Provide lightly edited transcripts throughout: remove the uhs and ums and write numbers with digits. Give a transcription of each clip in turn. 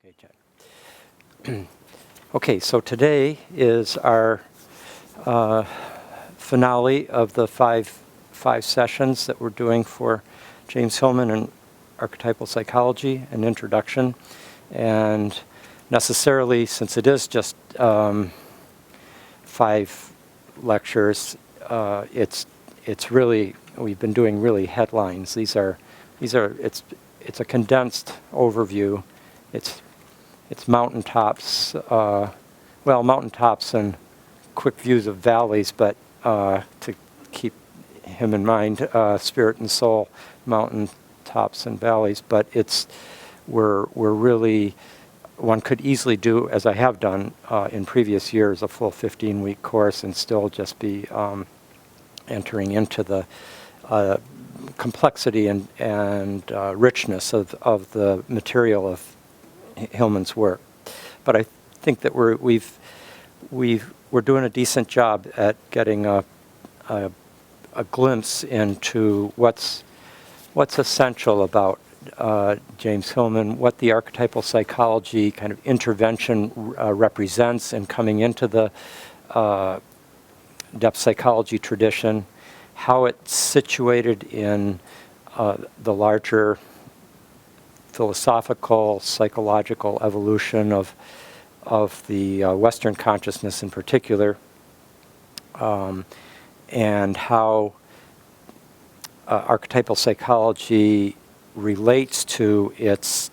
Okay, Jack. Okay, so today is our finale of the five sessions that we're doing for James Hillman and archetypal psychology, an introduction. And necessarily, since it is just 5 lectures, it's really, we've been doing really headlines. It's a condensed overview. It's mountaintops, mountaintops and quick views of valleys, but to keep him in mind, spirit and soul, mountaintops and valleys. But we're really, one could easily do, as I have done in previous years, a full 15-week course and still just be entering into the complexity and richness of the material of Hillman's work. But I think that we're doing a decent job at getting a glimpse into what's essential about James Hillman, what the archetypal psychology kind of intervention represents in coming into the depth psychology tradition, how it's situated in the larger philosophical, psychological evolution of the Western consciousness in particular, and how archetypal psychology relates to its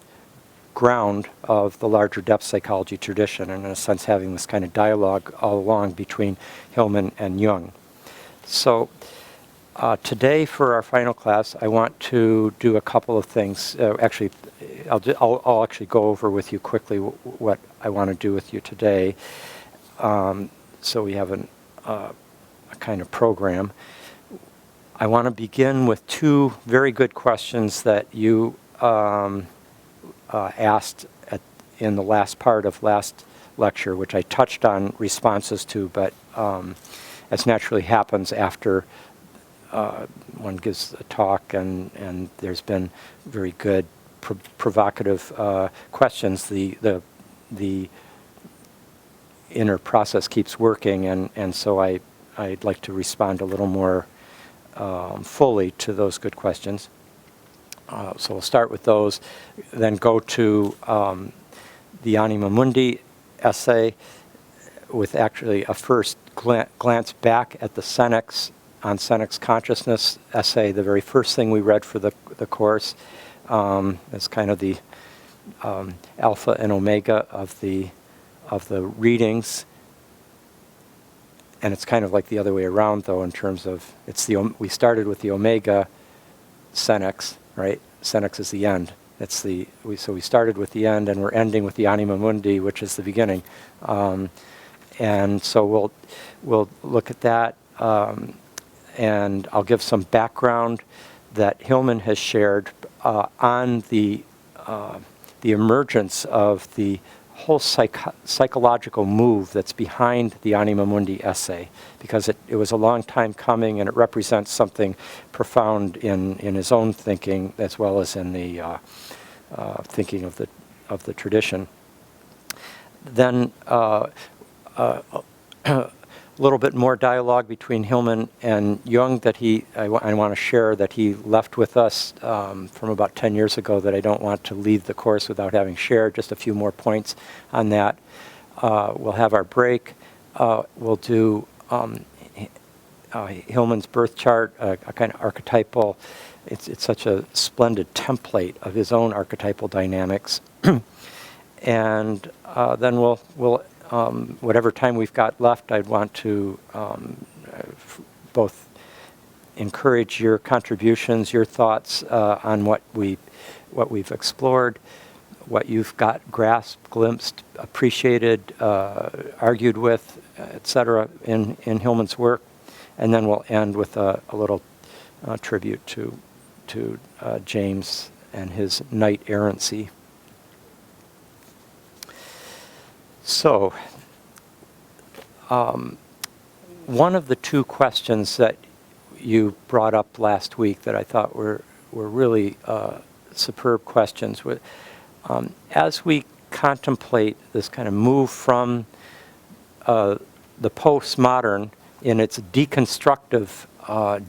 ground of the larger depth psychology tradition, and in a sense having this kind of dialogue all along between Hillman and Jung. So today for our final class, I want to do a couple of things. Actually, I'll actually go over with you quickly what I want to do with you today, so we have a kind of program. I want to begin with 2 very good questions that you asked in the last part of last lecture, which I touched on responses to, but as naturally happens after one gives a talk and there's been very good provocative questions, the inner process keeps working, and so I'd like to respond a little more fully to those good questions. So we'll start with those, then go to the Anima Mundi essay with actually a first glance back at the senex, on senex consciousness essay, the very first thing we read for the course. It's kind of the alpha and omega of the readings, and it's kind of like the other way around, though, in terms of we started with the omega senex, right? Senex is the end. So we started with the end, and we're ending with the Anima Mundi, which is the beginning, and so we'll look at that, and I'll give some background that Hillman has shared on the emergence of the whole psychological move that's behind the Anima Mundi essay, because it was a long time coming, and it represents something profound in his own thinking as well as in the thinking of the tradition. Then a little bit more dialogue between Hillman and Jung that I want to share, that he left with us from about 10 years ago, that I don't want to leave the course without having shared. Just a few more points on that. We'll have our break. We'll do Hillman's birth chart, a kind of archetypal. It's such a splendid template of his own archetypal dynamics. And then we'll whatever time we've got left, I'd want to both encourage your contributions, your thoughts on what we've explored, what you've got grasped, glimpsed, appreciated, argued with, etc. in Hillman's work, and then we'll end with a little tribute to James and his knight errancy. So, one of the 2 questions that you brought up last week that I thought were really superb questions. As we contemplate this kind of move from the postmodern in its deconstructive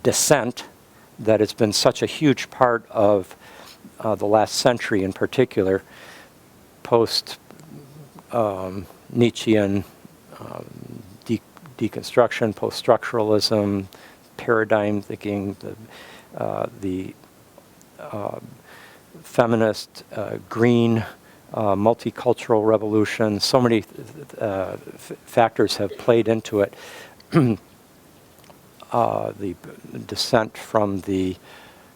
descent that has been such a huge part of the last century in particular, post-Nietzschean deconstruction, post-structuralism, paradigm thinking, the feminist, green, multicultural revolution. So many factors have played into it. The descent from the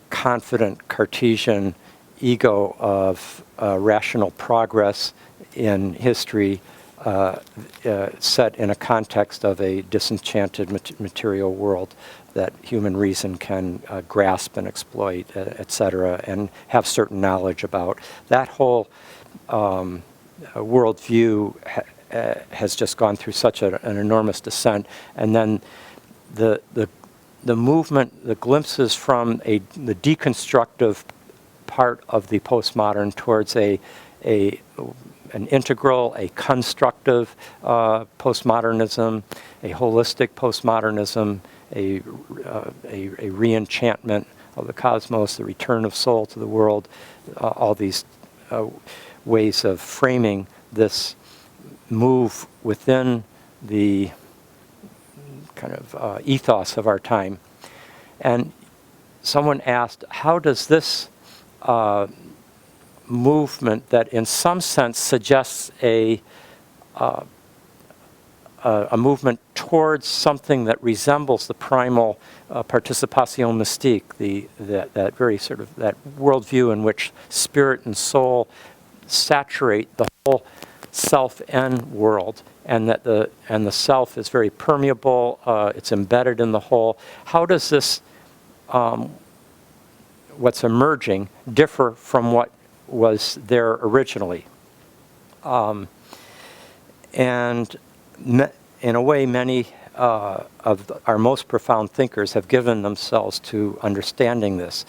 confident Cartesian ego of rational progress in history set in a context of a disenchanted material world that human reason can grasp and exploit, etc., and have certain knowledge about. That whole worldview has just gone through such an enormous descent, and then the movement, the glimpses from the deconstructive part of the postmodern towards an integral, a constructive postmodernism, a holistic postmodernism, a re-enchantment of the cosmos, the return of soul to the world, all these ways of framing this move within the kind of ethos of our time. And someone asked, how does this movement that in some sense suggests a movement towards something that resembles the primal participation mystique, that very sort of that worldview in which spirit and soul saturate the whole self and world, and that the self is very permeable, it's embedded in the whole. How does this, what's emerging, differ from what was there originally? And in a way, many of our most profound thinkers have given themselves to understanding this.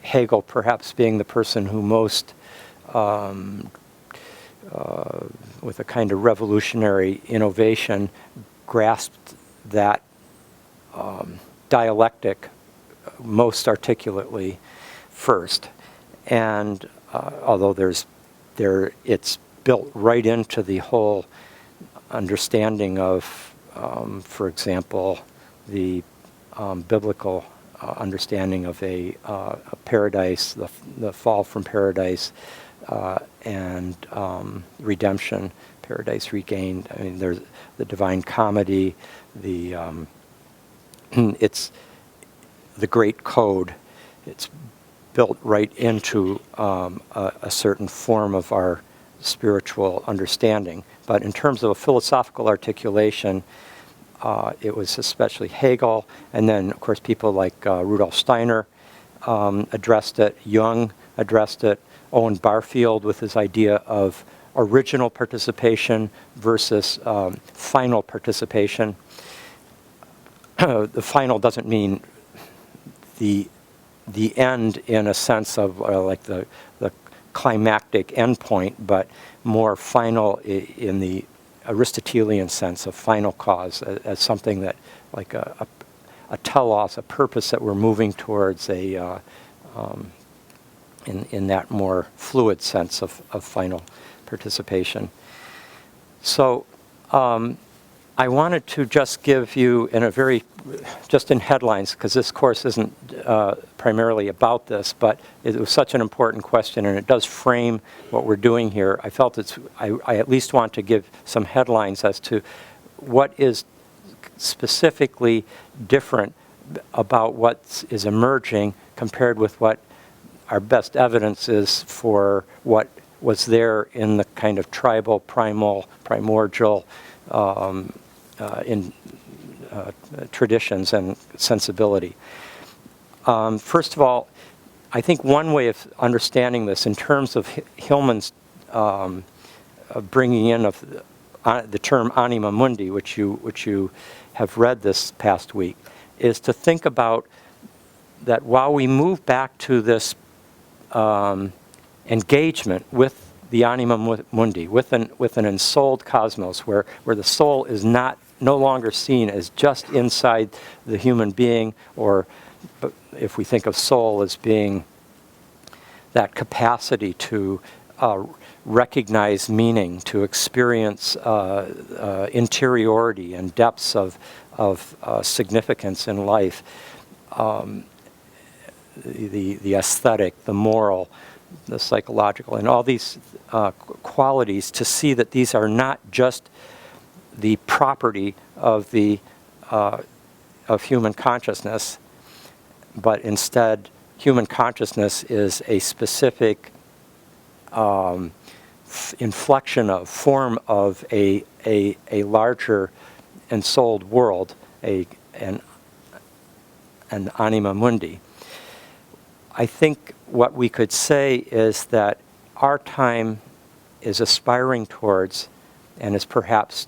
Hegel perhaps being the person who most, with a kind of revolutionary innovation, grasped that dialectic most articulately first. And although it's built right into the whole understanding of, for example, the biblical understanding of a paradise, the fall from paradise, and redemption, paradise regained. I mean, there's the Divine Comedy, it's the Great Code. It's built right into a certain form of our spiritual understanding. But in terms of a philosophical articulation, it was especially Hegel, and then, of course, people like Rudolf Steiner addressed it, Jung addressed it, Owen Barfield with his idea of original participation versus final participation. The final doesn't mean the end in a sense of like the climactic endpoint, but more final in the Aristotelian sense of final cause, as something that, like a telos, a purpose that we're moving towards, in that more fluid sense of final participation. So I wanted to just give you just in headlines, because this course isn't primarily about this, but it was such an important question, and it does frame what we're doing here. I felt I at least want to give some headlines as to what is specifically different about what is emerging compared with what our best evidence is for what was there in the kind of tribal, primordial traditions and sensibility. First of all, I think one way of understanding this in terms of Hillman's bringing in of the term anima mundi, which you have read this past week, is to think about that while we move back to this engagement with the anima mundi, with an ensouled cosmos, where the soul is no longer seen as just inside the human being, or if we think of soul as being that capacity to recognize meaning, to experience interiority and depths of significance in life, the aesthetic, the moral, the psychological, and all these qualities, to see that these are not just the property of human consciousness, but instead human consciousness is a specific inflection of, form of a larger ensouled world, an anima mundi. I think what we could say is that our time is aspiring towards, and is perhaps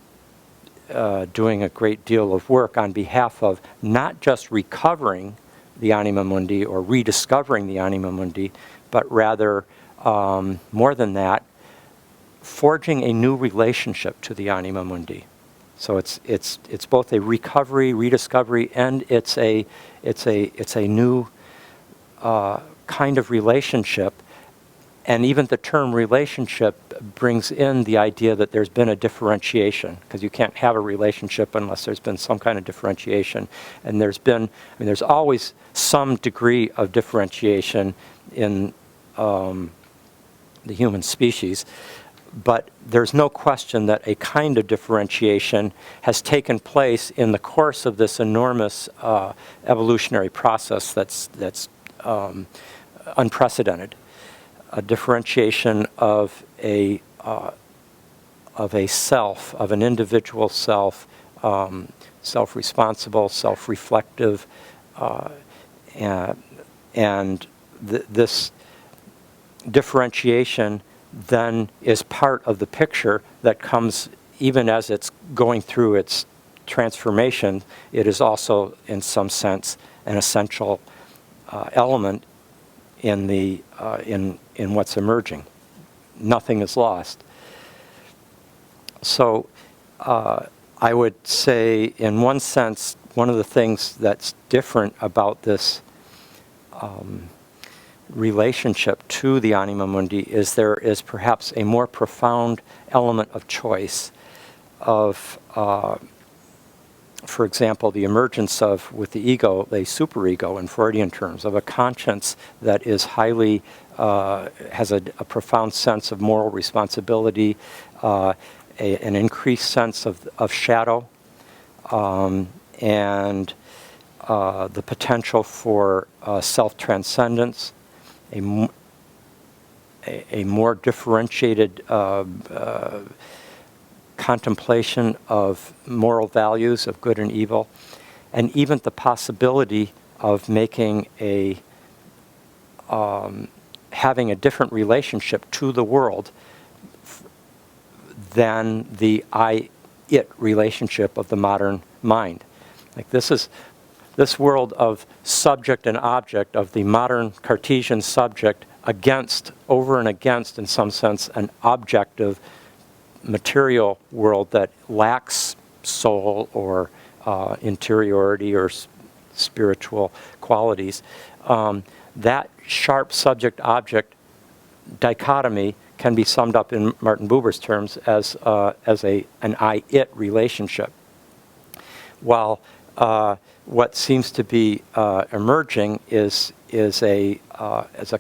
doing a great deal of work on behalf of, not just recovering the anima mundi or rediscovering the anima mundi, but rather, more than that, forging a new relationship to the anima mundi. So it's both a recovery, rediscovery, and it's a new kind of relationship. And even the term relationship brings in the idea that there's been a differentiation, because you can't have a relationship unless there's been some kind of differentiation. And there's always some degree of differentiation in the human species, but there's no question that a kind of differentiation has taken place in the course of this enormous evolutionary process that's unprecedented. A differentiation of a self, of an individual self, self-responsible, self-reflective, and this differentiation then is part of the picture that comes even as it's going through its transformation. It is also, in some sense, an essential element in what's emerging. Nothing is lost. So I would say, in one sense, one of the things that's different about this relationship to the anima mundi is there is perhaps a more profound element of choice, of, for example, the emergence of, with the ego, a superego in Freudian terms, of a conscience that is highly, has a profound sense of moral responsibility, an increased sense of shadow, and the potential for self-transcendence, a more differentiated contemplation of moral values, of good and evil, and even the possibility of making having a different relationship to the world than the I-it relationship of the modern mind. Like this world of subject and object, of the modern Cartesian subject over and against, in some sense, an objective material world that lacks soul or interiority or spiritual qualities. That sharp subject-object dichotomy can be summed up in Martin Buber's terms as an I-it relationship. While what seems to be emerging is a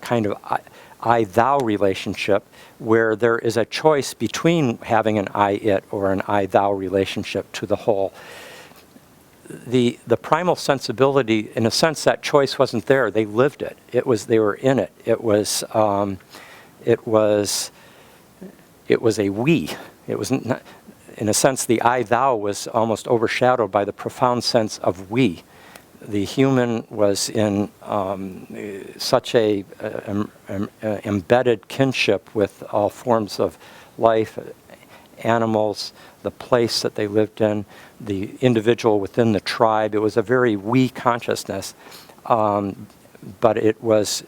kind of I-thou relationship, where there is a choice between having an I-it or an I-thou relationship to the whole. The primal sensibility, in a sense, that choice wasn't there. They lived it. They were in it. It was a we. It was not, in a sense, the I-thou was almost overshadowed by the profound sense of we. The human was in such a embedded kinship with all forms of life, animals, the place that they lived in, the individual within the tribe. It was a very we consciousness, but it was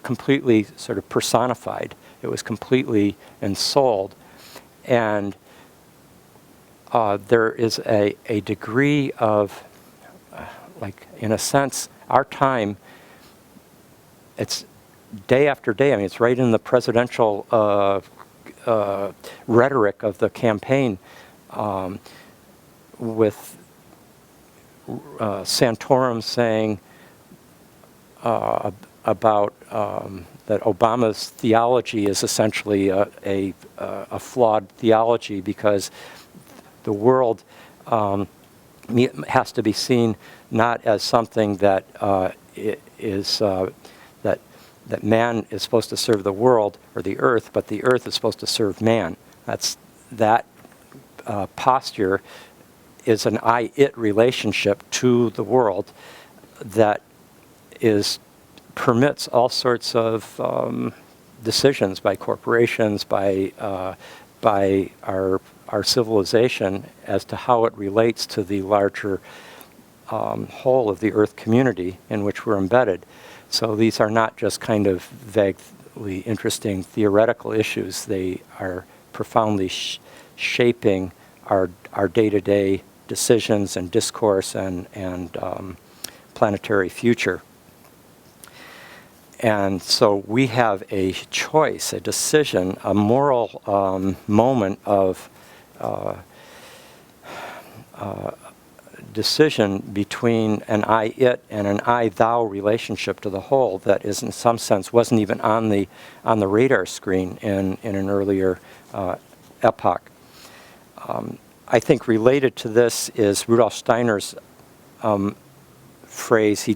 completely sort of personified It was completely ensouled. And there is a degree of, like, in a sense, our time, it's day after day. I mean, it's right in the presidential rhetoric of the campaign, with Santorum saying about that Obama's theology is essentially a flawed theology, because the world has to be seen not as something that that man is supposed to serve the world or the earth, but the earth is supposed to serve man. That posture is an I-it relationship to the world that permits all sorts of decisions by corporations, by our civilization, as to how it relates to the larger whole of the Earth community in which we're embedded. So these are not just kind of vaguely interesting theoretical issues. They are profoundly shaping our day-to-day decisions and discourse and planetary future. And so we have a choice, a decision, a moral moment of decision between an I-it and an I-thou relationship to the whole that is, in some sense, wasn't even on the radar screen in an earlier epoch. I think related to this is Rudolf Steiner's phrase,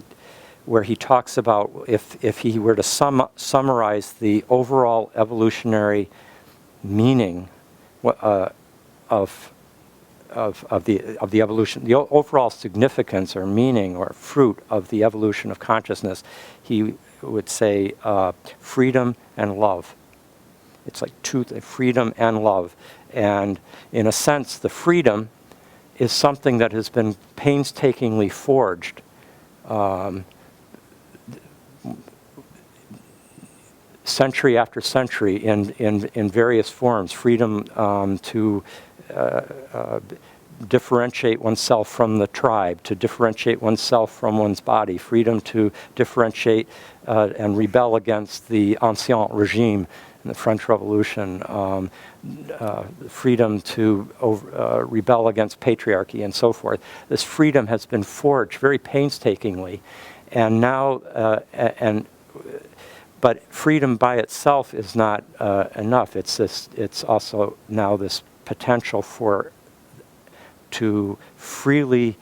where he talks about if he were to summarize the overall evolutionary meaning of the evolution, the overall significance or meaning or fruit of the evolution of consciousness, he would say freedom and love. It's like freedom and love. And in a sense, the freedom is something that has been painstakingly forged century after century in various forms. Freedom to differentiate oneself from the tribe, to differentiate oneself from one's body, freedom to differentiate and rebel against the ancien regime in the French Revolution, freedom to rebel against patriarchy and so forth. This freedom has been forged very painstakingly, and now but freedom by itself is not enough. It's also now this potential to freely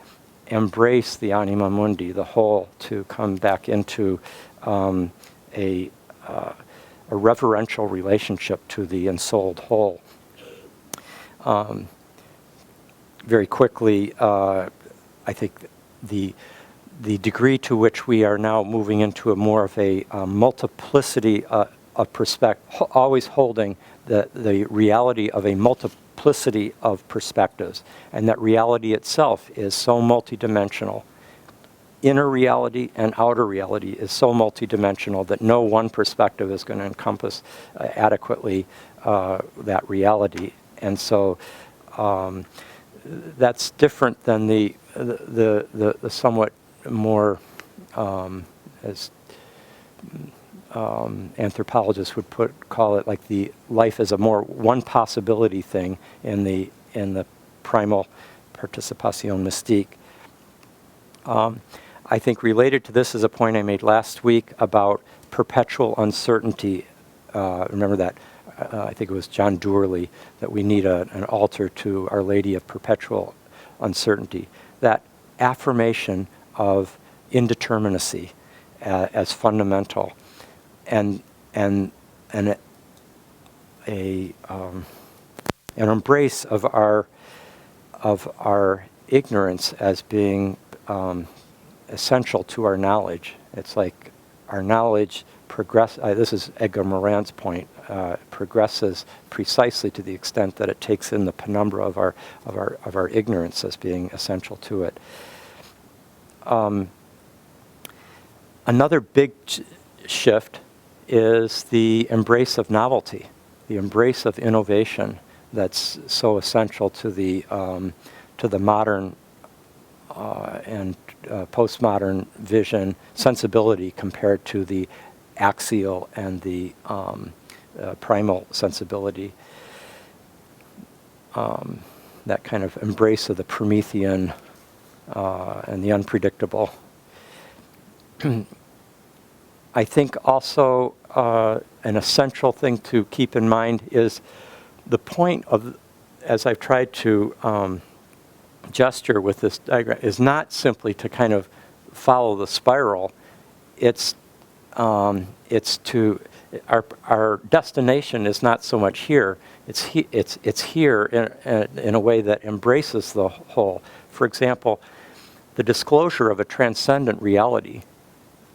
embrace the anima mundi, the whole, to come back into a reverential relationship to the ensouled whole. Very quickly, I think the degree to which we are now moving into more of a multiplicity of perspective, always holding the reality of a multiplicity of perspectives, and that reality itself is so multidimensional. Inner reality and outer reality is so multidimensional that no one perspective is going to encompass adequately that reality. And so that's different than the somewhat more, as anthropologists would call it, like the life as a more one possibility thing in the primal participation mystique. I think related to this is a point I made last week about perpetual uncertainty. Remember that, I think it was John Dourley, that we need an altar to Our Lady of Perpetual Uncertainty. That affirmation of indeterminacy as fundamental, and an embrace of our ignorance as being essential to our knowledge. It's like our knowledge this is Edgar Morin's point, progresses precisely to the extent that it takes in the penumbra of our ignorance as being essential to it. Another big shift is the embrace of novelty, the embrace of innovation that's so essential to the modern and postmodern vision sensibility compared to the axial and the primal sensibility. That kind of embrace of the Promethean and the unpredictable. I think also an essential thing to keep in mind is the point of, as I've tried to gesture with this diagram, is not simply to kind of follow the spiral. It's to our destination is not so much here. It's here in a way that embraces the whole. For example, the disclosure of a transcendent reality,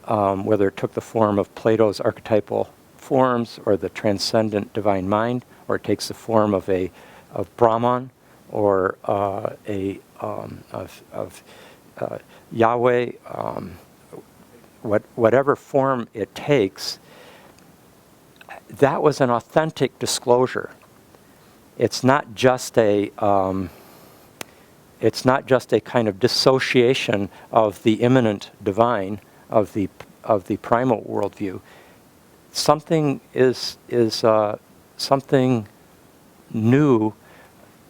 whether it took the form of Plato's archetypal forms or the transcendent divine mind, or it takes the form of Brahman or Yahweh, whatever form it takes, that was an authentic disclosure. It's not just a kind of dissociation of the immanent divine, of the primal worldview. Something something new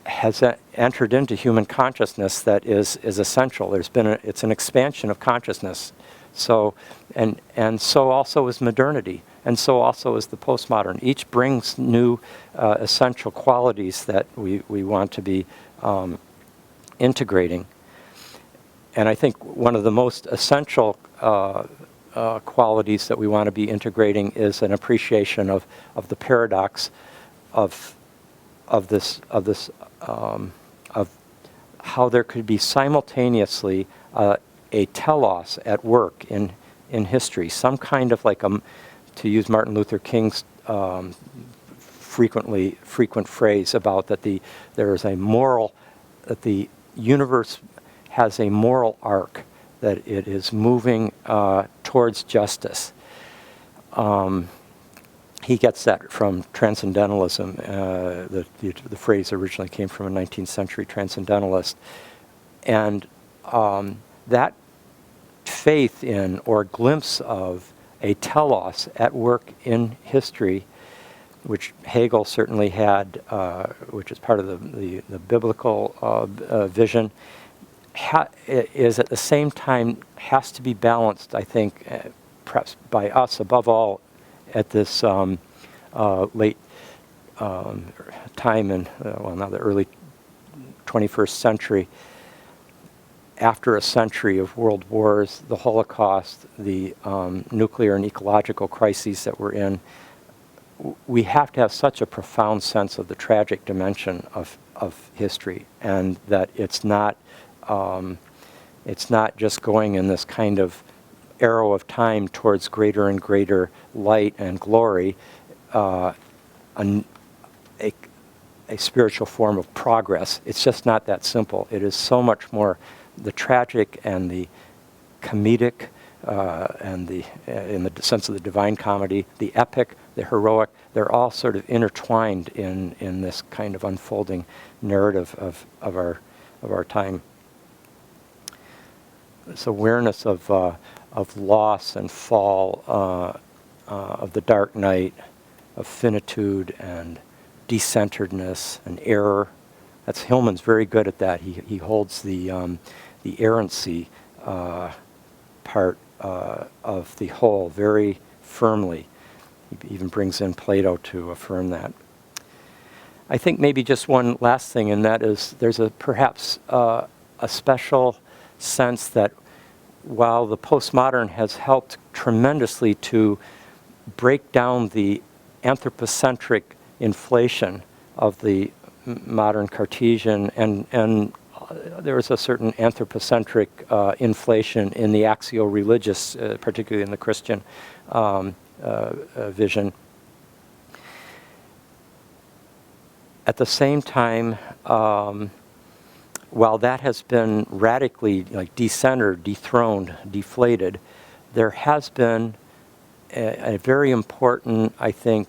has entered into human consciousness that is essential. It's an expansion of consciousness. So and so also is modernity, and so also is the postmodern. Each brings new essential qualities that we want to be integrating. And I think one of the most essential qualities that we want to be integrating is an appreciation of the paradox of how there could be simultaneously a telos at work in history, some kind of like to use Martin Luther King's frequent phrase about that there is a moral, that the universe has a moral arc, that it is moving towards justice. He gets that from transcendentalism. The phrase originally came from a 19th century transcendentalist. And that faith in or glimpse of a telos at work in history, which Hegel certainly had, which is part of the biblical vision, is at the same time has to be balanced, I think, perhaps by us above all at this late time in, now the early 21st century, after a century of world wars, the Holocaust, the nuclear and ecological crises that we're in. We have to have such a profound sense of the tragic dimension of history, and that it's not just going in this kind of arrow of time towards greater and greater light and glory, a spiritual form of progress. It's just not that simple. It is so much more. The tragic and the comedic, and in the sense of the divine comedy, the epic, the heroic, they're all sort of intertwined in this kind of unfolding narrative of our time. This awareness of loss and fall, of the dark night, of finitude and decenteredness and error. That's Hillman's very good at that. He holds the errancy part of the whole very firmly. He even brings in Plato to affirm that. I think maybe just one last thing, and that is there's perhaps a special sense that while the postmodern has helped tremendously to break down the anthropocentric inflation of the modern Cartesian, and there is a certain anthropocentric inflation in the axial-religious, particularly in the Christian vision. At the same time, while that has been radically decentered, dethroned, deflated, there has been a very important, I think,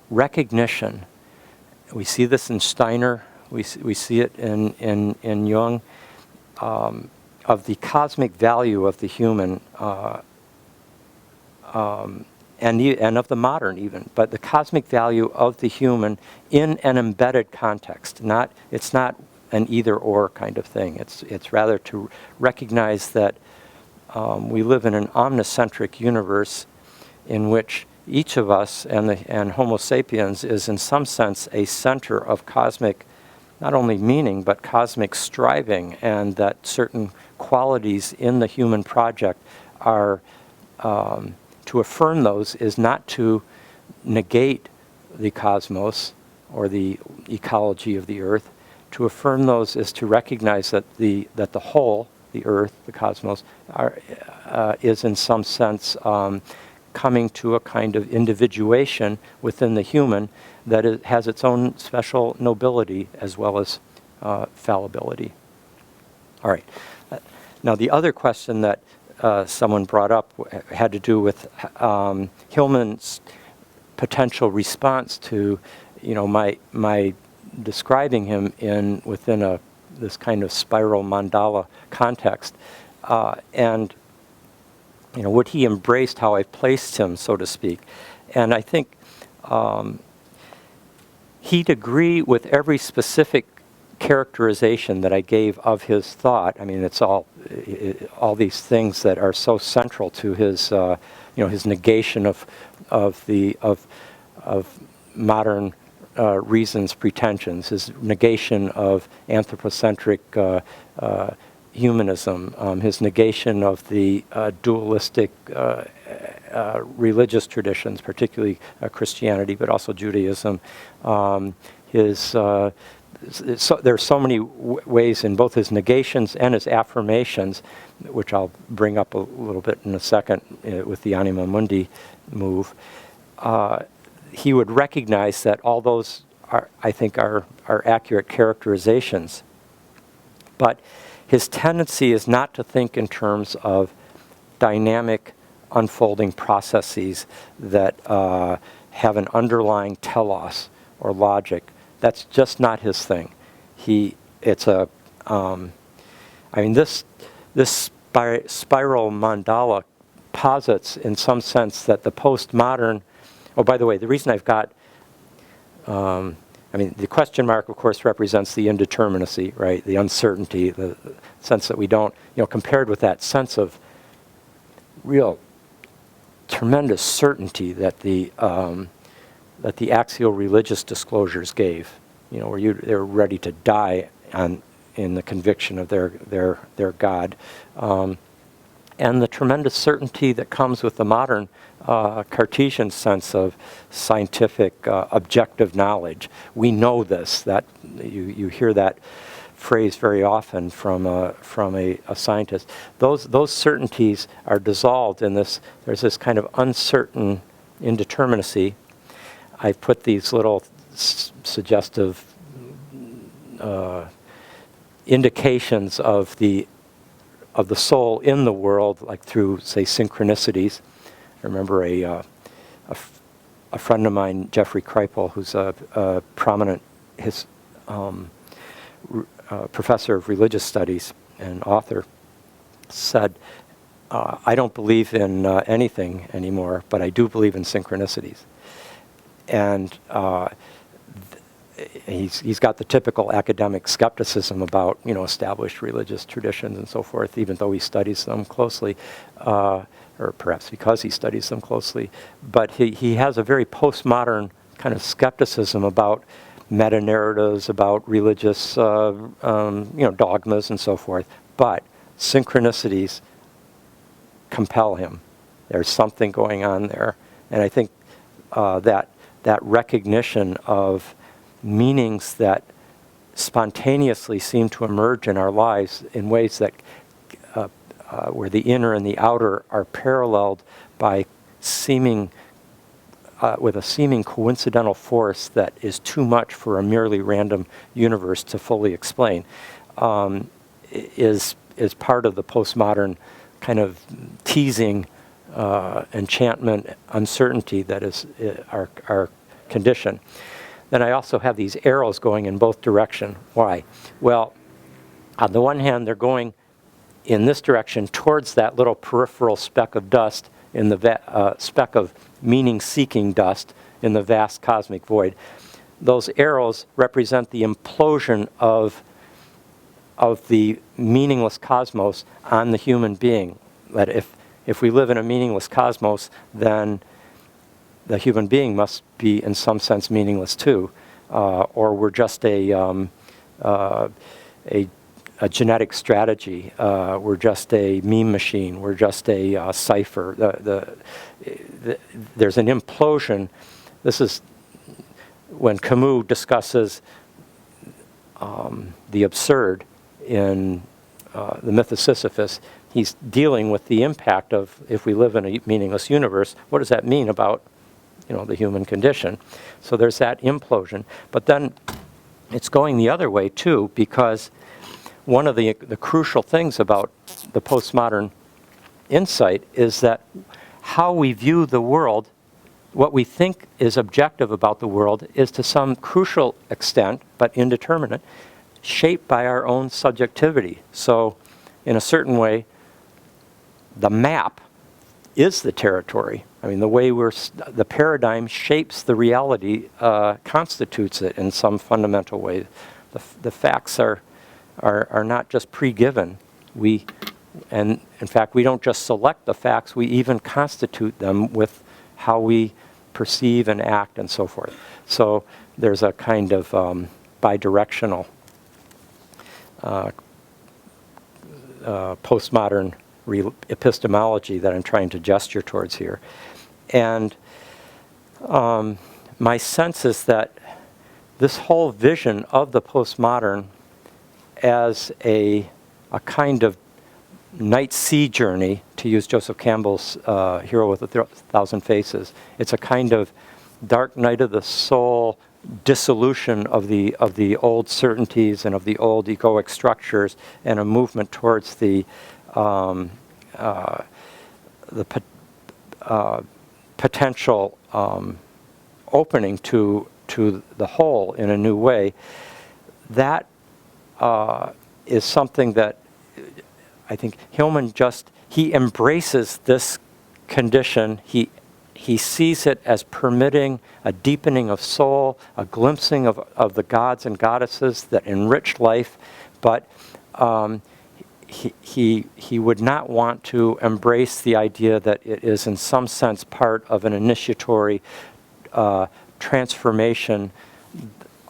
recognition. We see this in Steiner, we see it in Jung, of the cosmic value of the human, and of the modern even, but the cosmic value of the human in an embedded context. It's not an either-or kind of thing. It's rather to recognize that we live in an omnicentric universe in which each of us and Homo sapiens is in some sense a center of cosmic, not only meaning, but cosmic striving, and that certain qualities in the human project are, to affirm those is not to negate the cosmos or the ecology of the earth. To affirm those is to recognize that the whole, the earth, the cosmos, is in some sense coming to a kind of individuation within the human that has its own special nobility as well as fallibility. All right. Now the other question that someone brought up had to do with Hillman's potential response to, my describing him within this kind of spiral mandala context, and would he embraced how I placed him, so to speak? And I think he'd agree with every specific characterization that I gave of his thought. I mean, it's all these things that are so central to his, his negation of modern reason's pretensions, his negation of anthropocentric humanism, his negation of the dualistic religious traditions, particularly Christianity, but also Judaism. There's so many ways in both his negations and his affirmations, which I'll bring up a little bit in a second with the Anima Mundi move. He would recognize that all those are accurate characterizations. But his tendency is not to think in terms of dynamic unfolding processes that have an underlying telos or logic. That's just not his thing. This spiral mandala posits in some sense that the postmodern, oh, by the way, the reason I've got, the question mark, of course, represents the indeterminacy, right? The uncertainty, the sense that we don't, compared with that sense of real tremendous certainty that the axial religious disclosures gave, where they're ready to die in the conviction of their God, and the tremendous certainty that comes with the modern Cartesian sense of scientific objective knowledge. We know this. That you hear that phrase very often from a scientist. Those certainties are dissolved in this. There's this kind of uncertain indeterminacy. I've put these little suggestive indications of the soul in the world, like through, say, synchronicities. I remember a friend of mine, Jeffrey Kripal, who's a prominent professor of religious studies and author, said, I don't believe in anything anymore, but I do believe in synchronicities. And he's got the typical academic skepticism about established religious traditions and so forth, even though he studies them closely, or perhaps because he studies them closely. But he has a very postmodern kind of skepticism about meta-narratives, about religious dogmas and so forth. But synchronicities compel him. There's something going on there, and I think that recognition of meanings that spontaneously seem to emerge in our lives in ways that where the inner and the outer are paralleled by with a seeming coincidental force that is too much for a merely random universe to fully explain, is part of the postmodern kind of teasing enchantment, uncertainty that is our condition. Then I also have these arrows going in both directions. Why? Well, on the one hand, they're going in this direction towards that little peripheral speck of dust in the speck of meaning-seeking dust in the vast cosmic void. Those arrows represent the implosion of the meaningless cosmos on the human being. That if we live in a meaningless cosmos, then the human being must be in some sense meaningless too, or we're just a genetic strategy. We're just a meme machine. We're just a cipher. There's an implosion. This is when Camus discusses the absurd in the myth of Sisyphus. He's dealing with the impact of, if we live in a meaningless universe, what does that mean about, the human condition? So there's that implosion. But then it's going the other way too, because one of the crucial things about the postmodern insight is that how we view the world, what we think is objective about the world, is to some crucial extent, but indeterminate, shaped by our own subjectivity. So in a certain way, the map is the territory. I mean, the way the paradigm shapes the reality, constitutes it in some fundamental way. The facts are not just pre-given. And in fact, we don't just select the facts, we even constitute them with how we perceive and act and so forth. So there's a kind of bidirectional postmodern epistemology that I'm trying to gesture towards here. And my sense is that this whole vision of the postmodern as a kind of night sea journey, to use Joseph Campbell's Hero with a Thousand Faces, it's a kind of dark night of the soul dissolution of the old certainties and of the old egoic structures, and a movement towards the potential opening to the whole in a new way. That is something that I think Hillman he embraces this condition. He sees it as permitting a deepening of soul, a glimpsing of the gods and goddesses that enrich life, but he would not want to embrace the idea that it is in some sense part of an initiatory transformation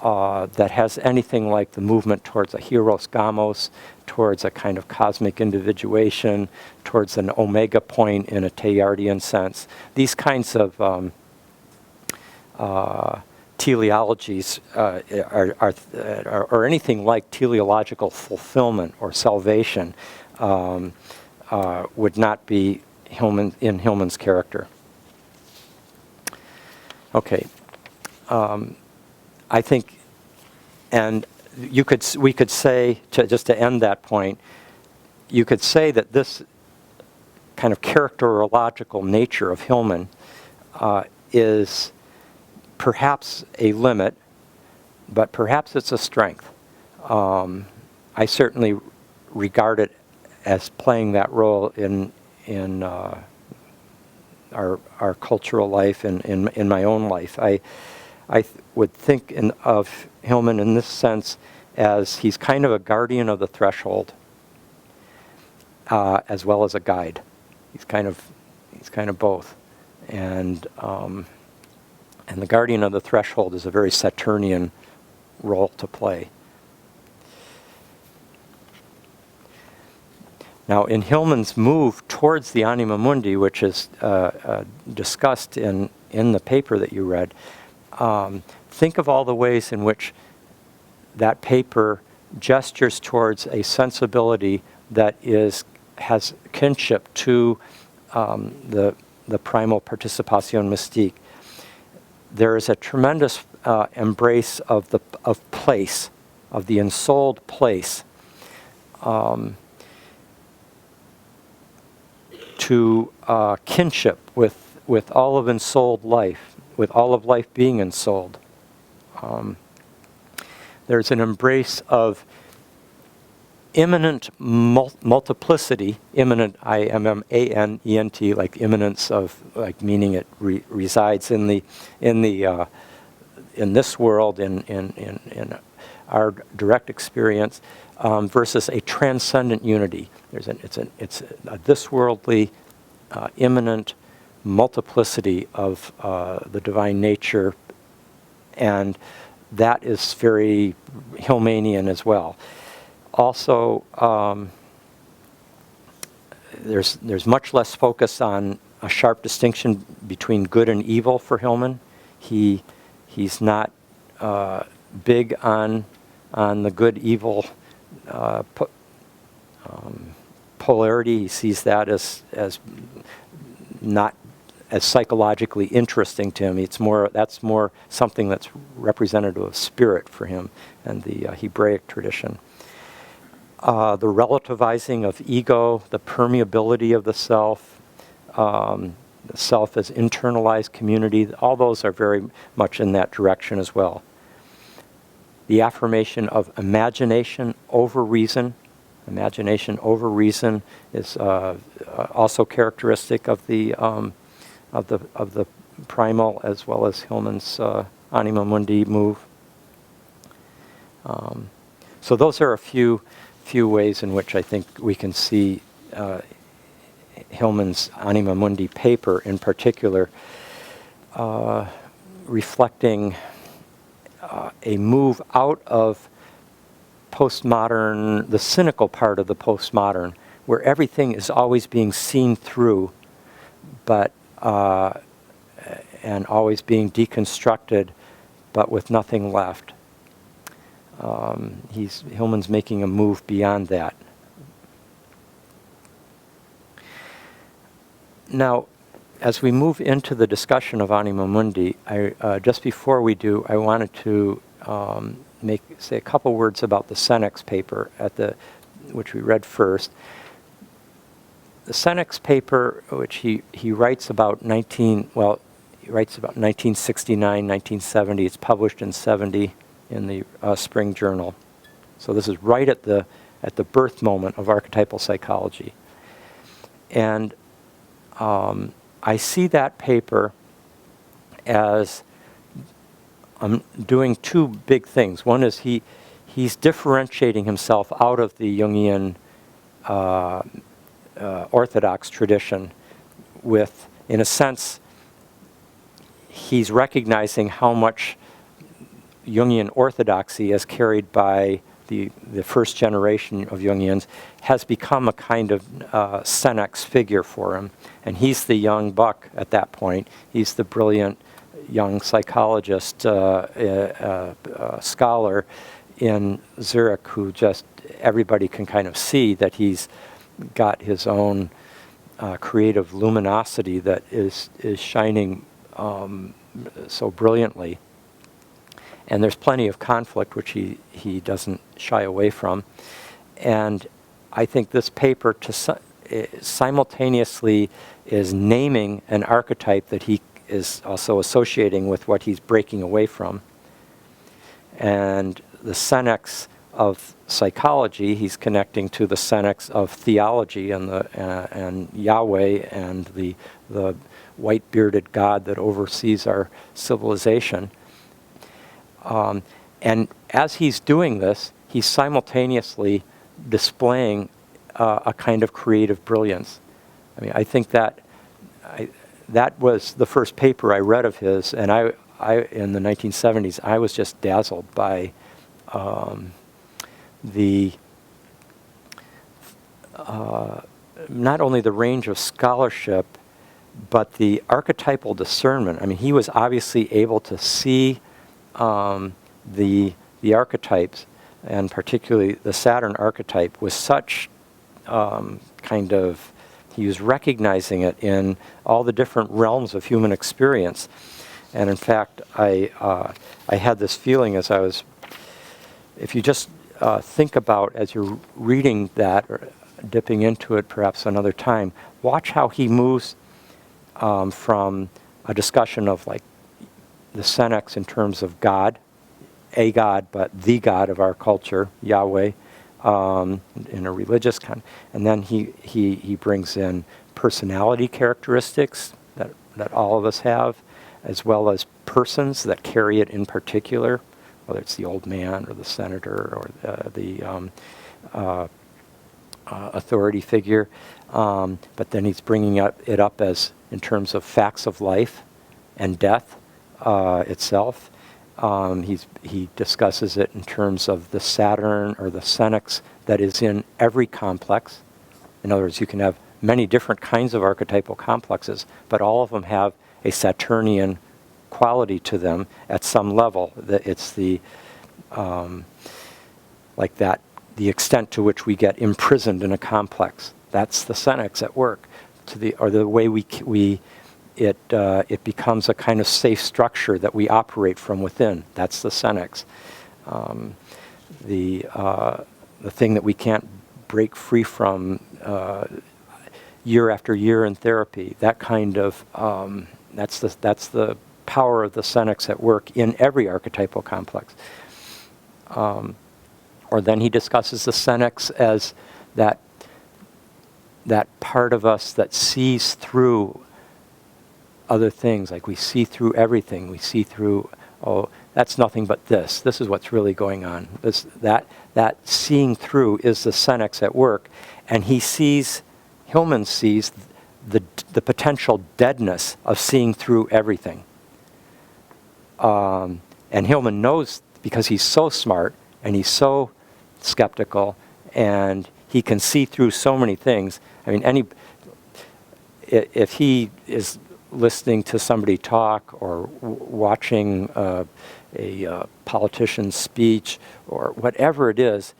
that has anything like the movement towards a hieros gamos, towards a kind of cosmic individuation, towards an omega point in a Teilhardian sense. These kinds of teleologies or anything like teleological fulfillment or salvation would not be in Hillman's character. Okay. I think, and we could say, just to end that point, you could say that this kind of characterological nature of Hillman is perhaps a limit, but perhaps it's a strength. I certainly regard it as playing that role in our cultural life and in my own life. I would think of Hillman in this sense as he's kind of a guardian of the threshold, as well as a guide. He's kind of both, and the guardian of the threshold is a very Saturnian role to play. Now, in Hillman's move towards the anima mundi, which is discussed in the paper that you read, think of all the ways in which that paper gestures towards a sensibility that has kinship to the primal participation mystique. There is a tremendous embrace of place, of the ensouled to kinship with all of ensouled life, with all of life being ensouled. There's an embrace of immanent multiplicity, immanent, I-M-M-A-N-E-N-T, like immanence of, like meaning it resides in this world, in our direct experience, versus a transcendent unity. It's a this worldly, immanent multiplicity of the divine nature, and that is very Hillmanian as well. Also, there's much less focus on a sharp distinction between good and evil for Hillman. He's not big on the good-evil polarity. He sees that as not as psychologically interesting to him. That's more something that's representative of spirit for him and the Hebraic tradition. The relativizing of ego, the permeability of the self as internalized community, all those are very much in that direction as well. The affirmation of imagination over reason. Imagination over reason is also characteristic of the primal as well as Hillman's Anima Mundi move. So those are a few ways in which I think we can see Hillman's Anima Mundi paper in particular reflecting a move out of postmodern, the cynical part of the postmodern, where everything is always being seen through, but and always being deconstructed, but with nothing left. Hillman's making a move beyond that. Now, as we move into the discussion of Anima Mundi, just before we do, I wanted to say a couple words about the Senex paper which we read first. The Senex paper, which he writes about 1969, 1970. It's published in 70 in the Spring Journal. So this is right at the birth moment of archetypal psychology. And I see that paper as doing two big things. One is he's differentiating himself out of the Jungian orthodox tradition with, in a sense, he's recognizing how much Jungian orthodoxy, as carried by the first generation of Jungians, has become a kind of senex figure for him. And he's the young buck at that point. He's the brilliant young psychologist, scholar in Zurich, who just everybody can kind of see that he's got his own creative luminosity that is shining so brilliantly. And there's plenty of conflict, which he doesn't shy away from. And I think this paper simultaneously is naming an archetype that he is also associating with what he's breaking away from. And the senex of psychology, he's connecting to the senex of theology and Yahweh and the white-bearded God that oversees our civilization. And as he's doing this, he's simultaneously displaying a kind of creative brilliance. I mean, I think that was the first paper I read of his, and I in the 1970s, I was just dazzled by not only the range of scholarship, but the archetypal discernment. I mean, he was obviously able to see the archetypes, and particularly the Saturn archetype, with such kind of, he was recognizing it in all the different realms of human experience. And in fact, I had this feeling as I was, if you just think about, as you're reading that, or dipping into it perhaps another time, watch how he moves from a discussion of like the senex in terms of God, a God, but the God of our culture, Yahweh, in a religious kind. And then he brings in personality characteristics that all of us have, as well as persons that carry it in particular, whether it's the old man or the senator or the authority figure. But then he's bringing it up as in terms of facts of life and death itself. He discusses it in terms of the Saturn or the senex that is in every complex. In other words, you can have many different kinds of archetypal complexes, but all of them have a Saturnian quality to them at some level. It's the like that, the extent to which we get imprisoned in a complex. That's the senex at work. Or the way it becomes a kind of safe structure that we operate from within. That's the senex. The thing that we can't break free from year after year in therapy. That kind of that's the power of the senex at work in every archetypal complex. Or then he discusses the senex as that part of us that sees through other things, like we see through everything. We see through, oh, that's nothing but this. This is what's really going on. That seeing through is the senex at work, and Hillman sees the potential deadness of seeing through everything. And Hillman knows, because he's so smart and he's so skeptical, and he can see through so many things. I mean, if he is listening to somebody talk or watching a politician's speech or whatever it is,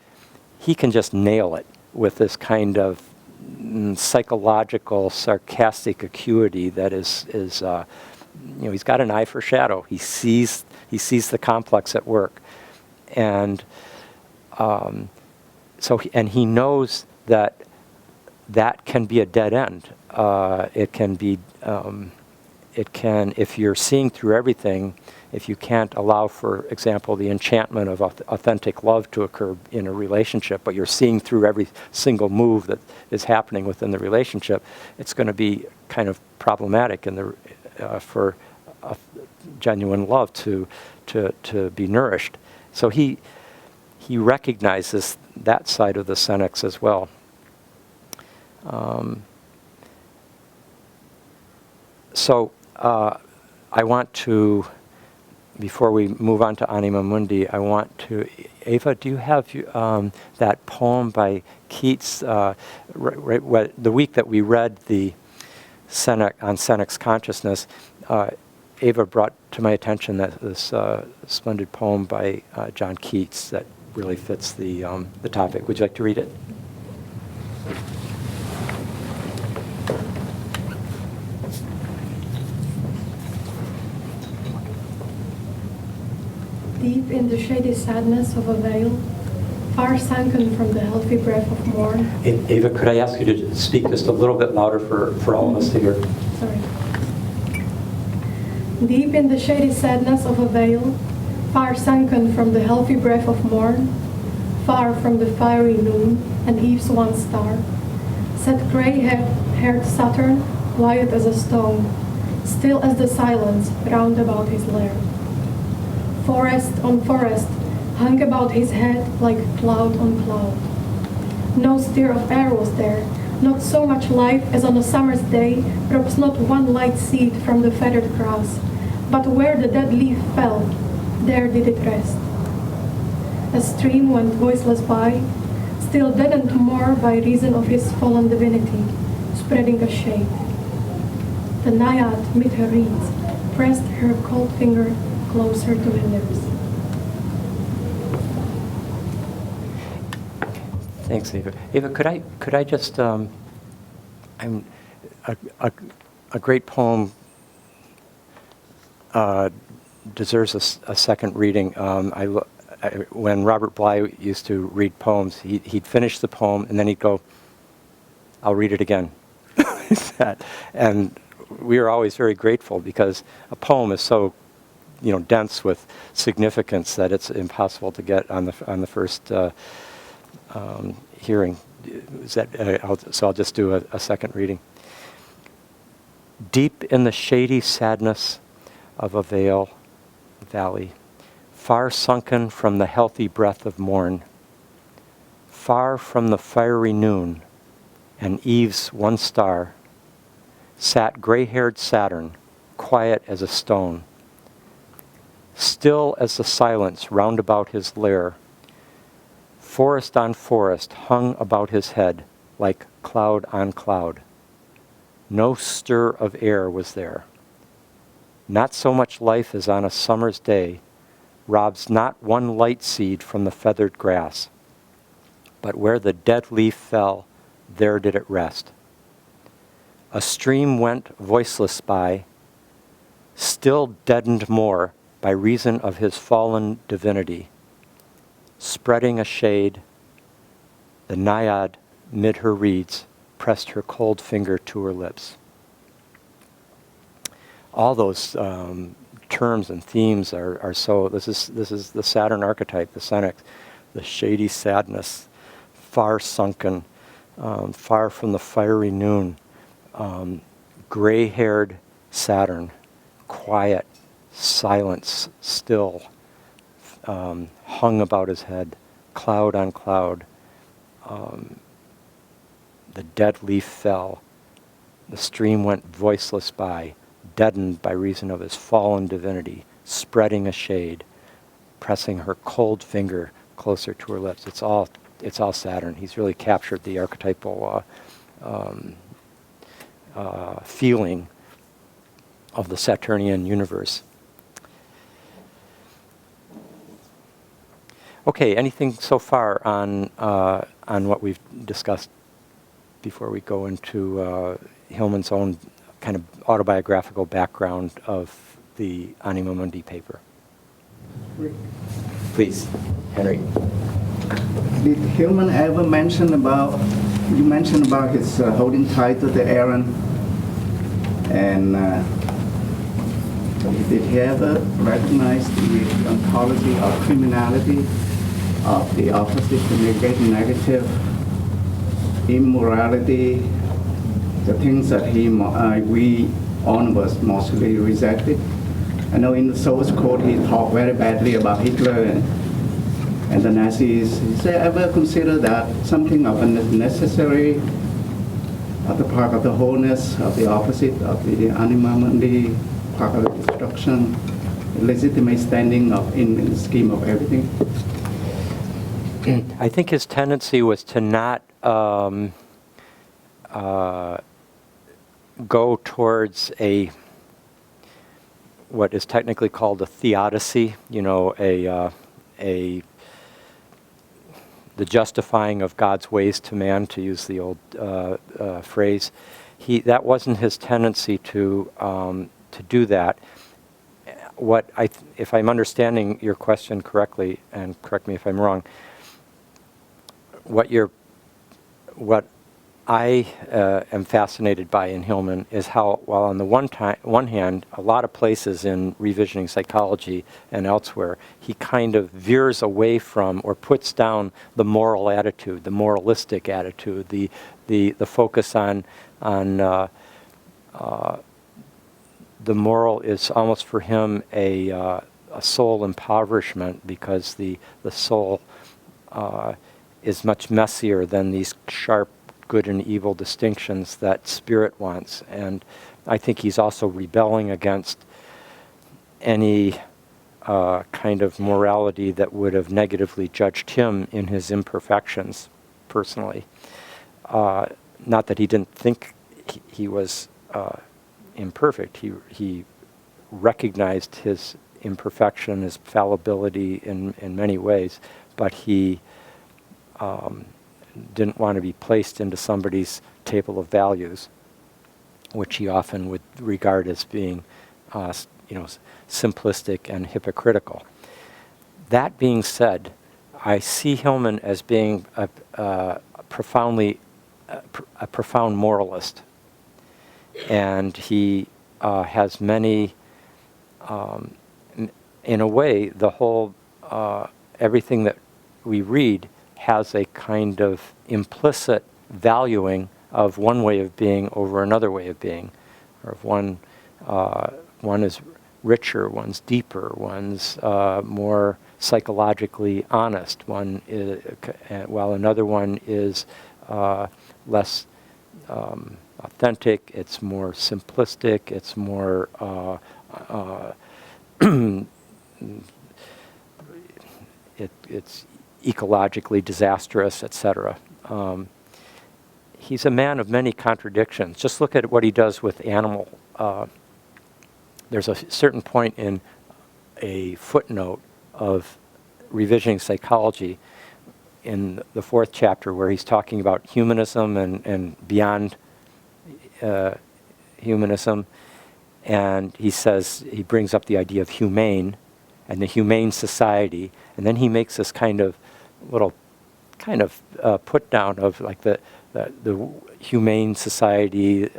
he can just nail it with this kind of psychological, sarcastic acuity that is he's got an eye for shadow. He sees the complex at work, and he knows that can be a dead end. It can be. If you're seeing through everything, if you can't allow, for example, the enchantment of authentic love to occur in a relationship, but you're seeing through every single move that is happening within the relationship, it's going to be kind of problematic for a genuine love to be nourished. So he recognizes that side of the senex as well. So I want to, before we move on to Anima Mundi, I want to, Eva, do you have that poem by Keats? The week that we read the on senex consciousness, Eva brought to my attention this splendid poem by John Keats that really fits the topic. Would you like to read it? Deep in the shady sadness of a veil, far sunken from the healthy breath of morn. Ava, could I ask you to speak just a little bit louder for all of us to hear? Sorry. Deep in the shady sadness of a veil, far sunken from the healthy breath of morn, far from the fiery noon and Eve's one star, sat gray-haired Saturn, quiet as a stone, still as the silence round about his lair. Forest on forest hung about his head like cloud on cloud. No stir of air was there, not so much life as on a summer's day drops not one light seed from the feathered grass, but where the dead leaf fell, there did it rest. A stream went voiceless by, still deadened more by reason of his fallen divinity, spreading a shade. The naiad mid her reeds pressed her cold finger closer to her lips. Thanks, Eva. Eva, could I just a great poem deserves a second reading. When Robert Bly used to read poems, he'd finish the poem and then he'd go, "I'll read it again." And we are always very grateful because a poem is so, dense with significance that it's impossible to get on the first hearing. So I'll just do a second reading. Deep in the shady sadness of a valley, far sunken from the healthy breath of morn, far from the fiery noon and eve's one star, sat gray-haired Saturn, quiet as a stone. Still as the silence round about his lair, forest on forest hung about his head like cloud on cloud. No stir of air was there. Not so much life as on a summer's day robs not one light seed from the feathered grass, but where the dead leaf fell, there did it rest. A stream went voiceless by, still deadened more by reason of his fallen divinity. Spreading a shade, the naiad, mid her reeds, pressed her cold finger to her lips. All those terms and themes are so. This is the Saturn archetype, the senex, the shady sadness, far sunken, far from the fiery noon, gray-haired Saturn, quiet, silence, still, hung about his head, cloud on cloud. The dead leaf fell. The stream went voiceless by, deadened by reason of his fallen divinity, spreading a shade, pressing her cold finger closer to her lips. It's all Saturn. He's really captured the archetypal feeling of the Saturnian universe. Okay, anything so far on what we've discussed before we go into Hillman's own kind of autobiographical background of the Anima Mundi paper? Please, Henry. Did Hillman ever mention about his holding title, the Aaron, and did he ever recognize the ontology of criminality, of the opposite, the negative, immorality, the things that we onwards mostly rejected? I know in the source code he talked very badly about Hitler and the Nazis. Did they ever consider that something of a necessary, of the part of the wholeness, of the opposite, of the Anima Mundi, part of the destruction, legitimate standing in the scheme of everything? I think his tendency was to not go towards what is technically called a theodicy, the justifying of God's ways to man, to use the old phrase. That wasn't his tendency to do that. If I'm understanding your question correctly, and correct me if I'm wrong, what I am fascinated by in Hillman is how, while on the one hand, a lot of places in revisiting psychology and elsewhere, he kind of veers away from or puts down the moral attitude, the moralistic attitude, the focus on the moral is almost for him a soul impoverishment, because the soul is much messier than these sharp good and evil distinctions that spirit wants. And I think he's also rebelling against any kind of morality that would have negatively judged him in his imperfections, personally. Not that he didn't think he was imperfect. He recognized his imperfection, his fallibility in many ways, but he didn't want to be placed into somebody's table of values, which he often would regard as being, simplistic and hypocritical. That being said, I see Hillman as being a profound moralist. and he has many. In a way, the whole everything that we read has a kind of implicit valuing of one way of being over another way of being, or if one is richer, one's deeper, one's more psychologically honest, one is, while another one is less authentic, it's more simplistic, it's more it's ecologically disastrous, etc. He's a man of many contradictions. Just look at what he does with animal. There's a certain point in a footnote of Revisioning Psychology in the 4th chapter where he's talking about humanism and beyond humanism. And he says, he brings up the idea of humane and the humane society. And then he makes this kind of little put down of like the humane society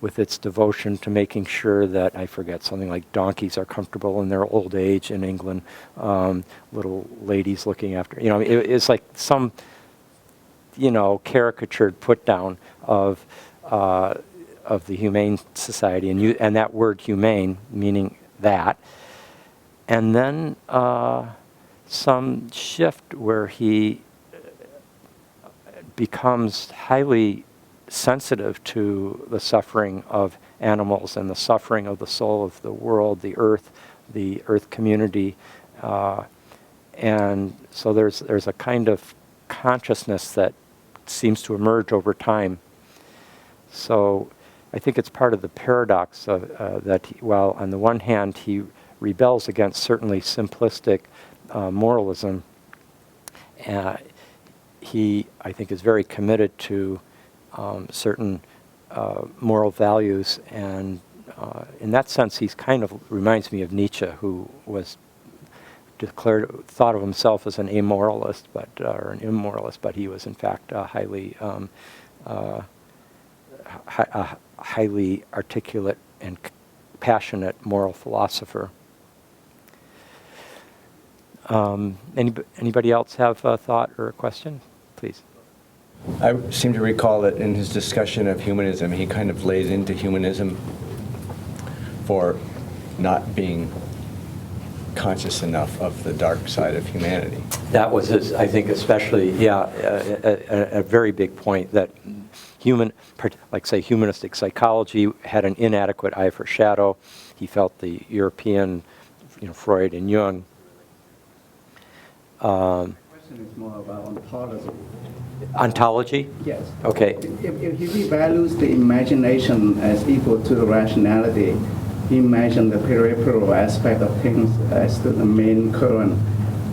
with its devotion to making sure that, I forget, something like donkeys are comfortable in their old age in England, little ladies looking after, it's like some, caricatured put down of the humane society, and that word humane meaning that. And then some shift where he becomes highly sensitive to the suffering of animals and the suffering of the soul of the world, the earth community, and so there's a kind of consciousness that seems to emerge over time. So I think it's part of the paradox of, that while on the one hand he rebels against certainly simplistic moralism, he, I think, is very committed to certain moral values, and in that sense he's kind of reminds me of Nietzsche, who was thought of himself as an amoralist, or an immoralist, but he was in fact a highly articulate and passionate moral philosopher. Anybody else have a thought or a question? Please. I seem to recall that in his discussion of humanism, he kind of lays into humanism for not being conscious enough of the dark side of humanity. That was his, I think, especially, a very big point, that humanistic psychology had an inadequate eye for shadow. He felt the European, Freud and Jung. The question is more about ontology. Ontology? Yes. Okay. If he values the imagination as equal to the rationality, he imagines the peripheral aspect of things as to the main current,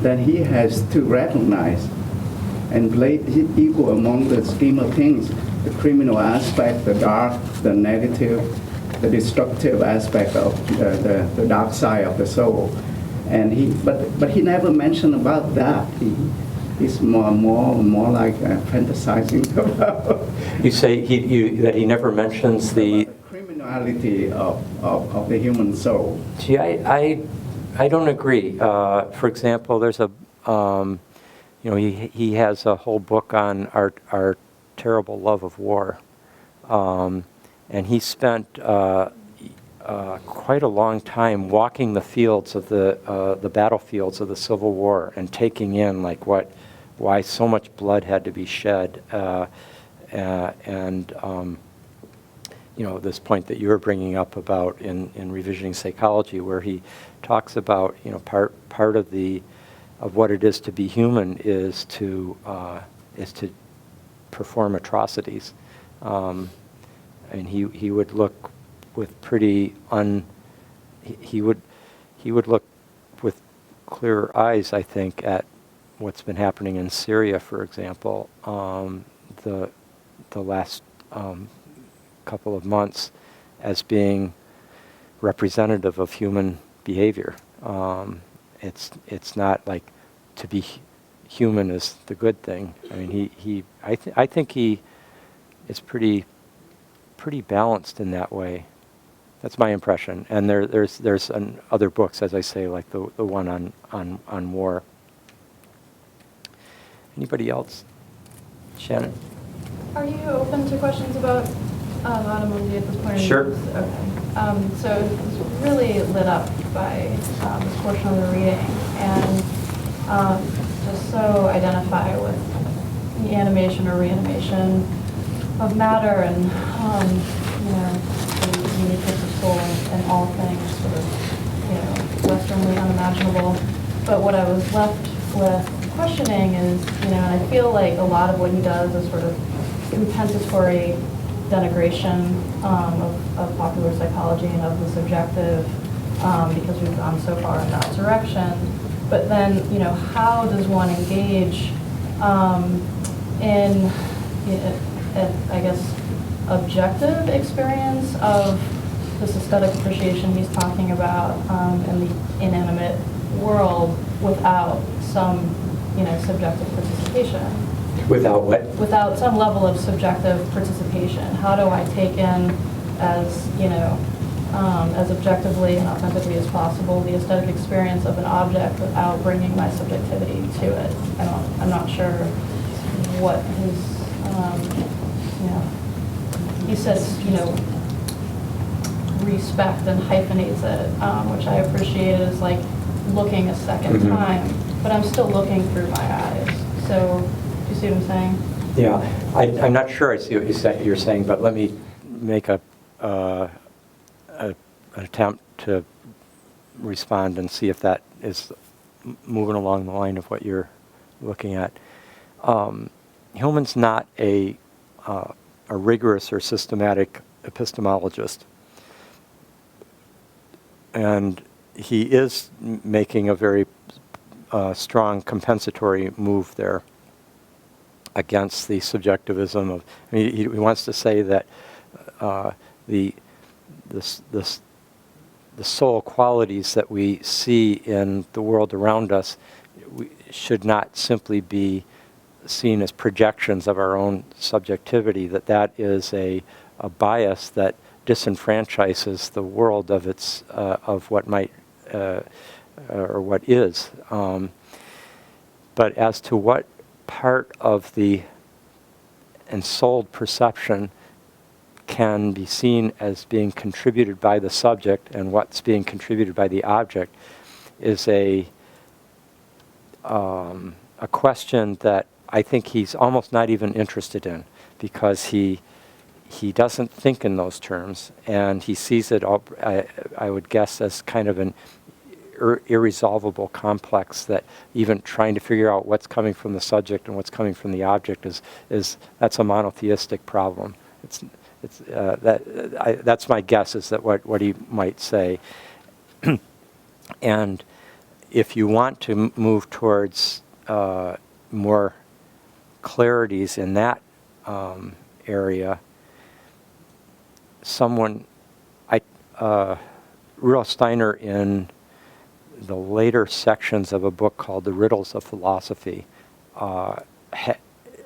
then he has to recognize and place it equal among the scheme of things, the criminal aspect, the dark, the negative, the destructive aspect of the dark side of the soul. And but he never mentioned about that. He's more like fantasizing about. You say that he never mentions the criminality of the human soul. Gee, I don't agree. For example, there's a he has a whole book on our terrible love of war, and he spent quite a long time walking the fields of the battlefields of the Civil War and taking in why so much blood had to be shed, and this point that you were bringing up about in Revisioning Psychology, where he talks about part of what it is to be human is to perform atrocities, and he would look with pretty he would look with clearer eyes, I think, at what's been happening in Syria, for example, the last couple of months, as being representative of human behavior. It's not like to be human is the good thing. I mean, I think he is pretty pretty balanced in that way. That's my impression. And there's other books, as I say, like the one on war. Anybody else? Shannon? Are you open to questions about automundi at this point? Sure. Okay. So I was really lit up by this portion of the reading, and just so identify with the animation or reanimation of matter, and the uniqueness of soul and all things sort of, Westernly unimaginable. But what I was left with questioning is, and I feel like a lot of what he does is sort of compensatory denigration of popular psychology and of the subjective, because we've gone so far in that direction. But then, how does one engage in, I guess, objective experience of this aesthetic appreciation he's talking about in the inanimate world without some, subjective participation? Without what? Without some level of subjective participation. How do I take in as objectively and authentically as possible the aesthetic experience of an object without bringing my subjectivity to it? I'm not sure what his, he says, respect and hyphenates it, which I appreciate as like looking a second time, but I'm still looking through my eyes. So, do you see what I'm saying? Yeah, I'm not sure I see what you're saying, but let me make an attempt to respond and see if that is moving along the line of what you're looking at. Hillman's not a rigorous or systematic epistemologist, and he is making a very strong compensatory move there against the subjectivism of. I mean, he wants to say that the soul qualities that we see in the world around us should not simply be seen as projections of our own subjectivity. That is a bias that disenfranchises the world of its of what might or what is. But as to what part of the ensouled perception can be seen as being contributed by the subject and what's being contributed by the object is a question that I think he's almost not even interested in, because he doesn't think in those terms, and he sees it, I would guess, as kind of an irresolvable complex that even trying to figure out what's coming from the subject and what's coming from the object is that's a monotheistic problem. That's my guess, is that what he might say. And if you want to move towards more clarities in that area, Rudolf Steiner, in the later sections of a book called The Riddles of Philosophy,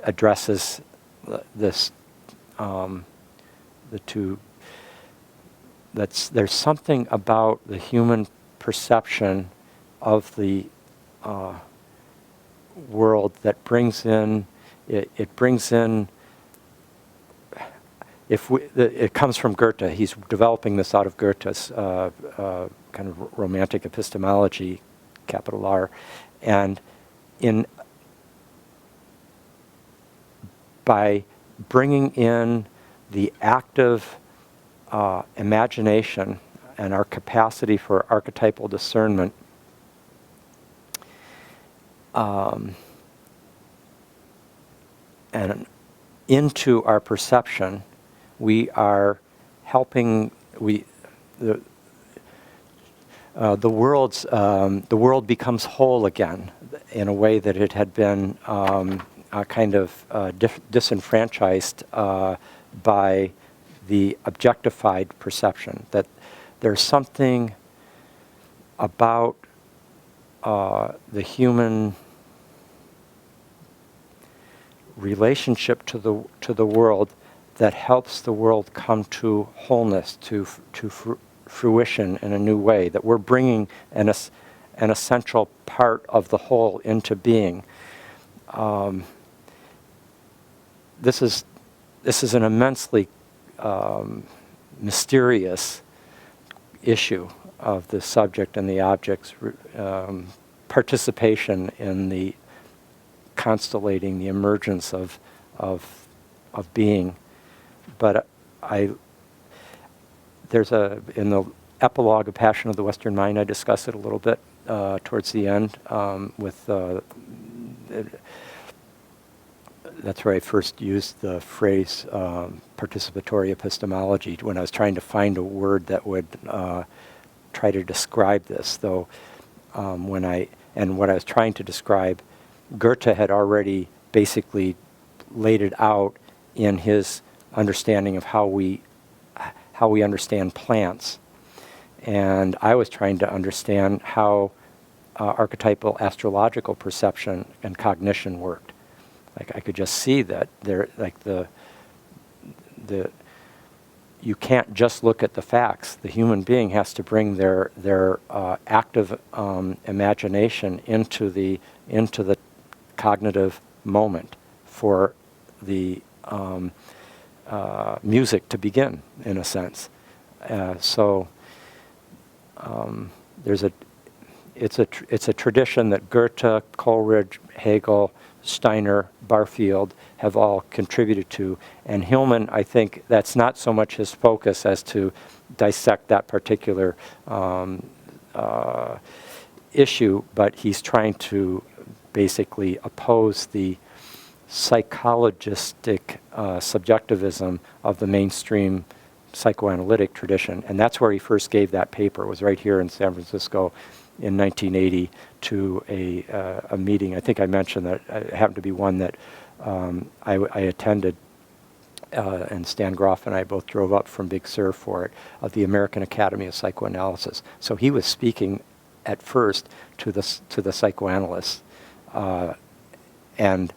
addresses this, the two. There's something about the human perception of the world that brings in, it brings in, it comes from Goethe. He's developing this out of Goethe's kind of romantic epistemology, capital R, and by bringing in the active imagination and our capacity for archetypal discernment, and into our perception, we are helping the world becomes whole again in a way that it had been kind of disenfranchised by the objectified perception. That there's something about the human relationship to the world that helps the world come to wholeness, to fruition in a new way, that we're bringing an essential part of the whole into being. This is an immensely mysterious issue of the subject and the object's participation in the constellating, the emergence of being. But there's in the epilogue of Passion of the Western Mind, I discuss it a little bit towards the end with that's where I first used the phrase participatory epistemology when I was trying to find a word that would try to describe this. Though what I was trying to describe, Goethe had already basically laid it out in his understanding of how we understand plants, and I was trying to understand how archetypal astrological perception and cognition worked. Like I could just see that there, like you can't just look at the facts. The human being has to bring their active imagination into the cognitive moment for the music to begin, in a sense. It's a tradition that Goethe, Coleridge, Hegel, Steiner, Barfield have all contributed to. And Hillman, I think that's not so much his focus as to dissect that particular issue, but he's trying to basically oppose the psychologistic subjectivism of the mainstream psychoanalytic tradition. And that's where he first gave that paper. It was right here in San Francisco in 1980 to a meeting. I think I mentioned that it happened to be one that I attended, and Stan Groff and I both drove up from Big Sur for it, of the American Academy of Psychoanalysis. So he was speaking at first to the psychoanalysts, and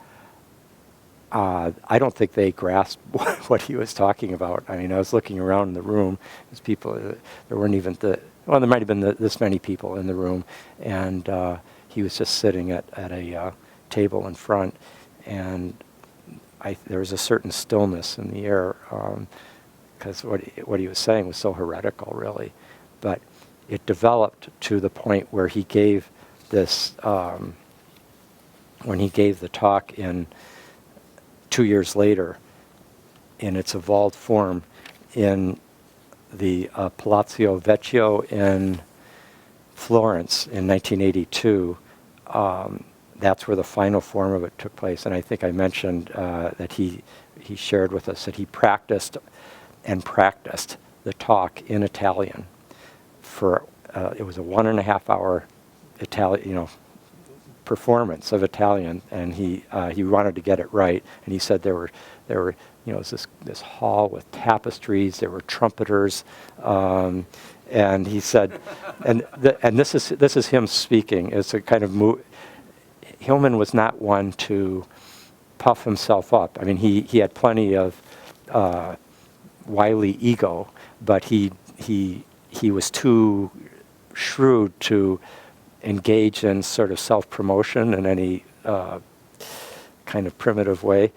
I don't think they grasped what he was talking about. I mean, I was looking around in the room. There's people, there weren't even there might have been this many people in the room, and he was just sitting at a table in front, and there was a certain stillness in the air, because what he was saying was so heretical, really. But it developed to the point where he gave this, when he gave the talk in 2 years later, in its evolved form, in the Palazzo Vecchio in Florence in 1982. That's where the final form of it took place. And I think I mentioned that he shared with us that he practiced the talk in Italian for, it was a 1.5 hour Italian, performance of Italian, and he wanted to get it right. And he said there were it was this hall with tapestries. There were trumpeters, and he said, and this is him speaking. It's a kind of Hillman was not one to puff himself up. I mean, he had plenty of wily ego, but he was too shrewd to engage in sort of self-promotion in any kind of primitive way,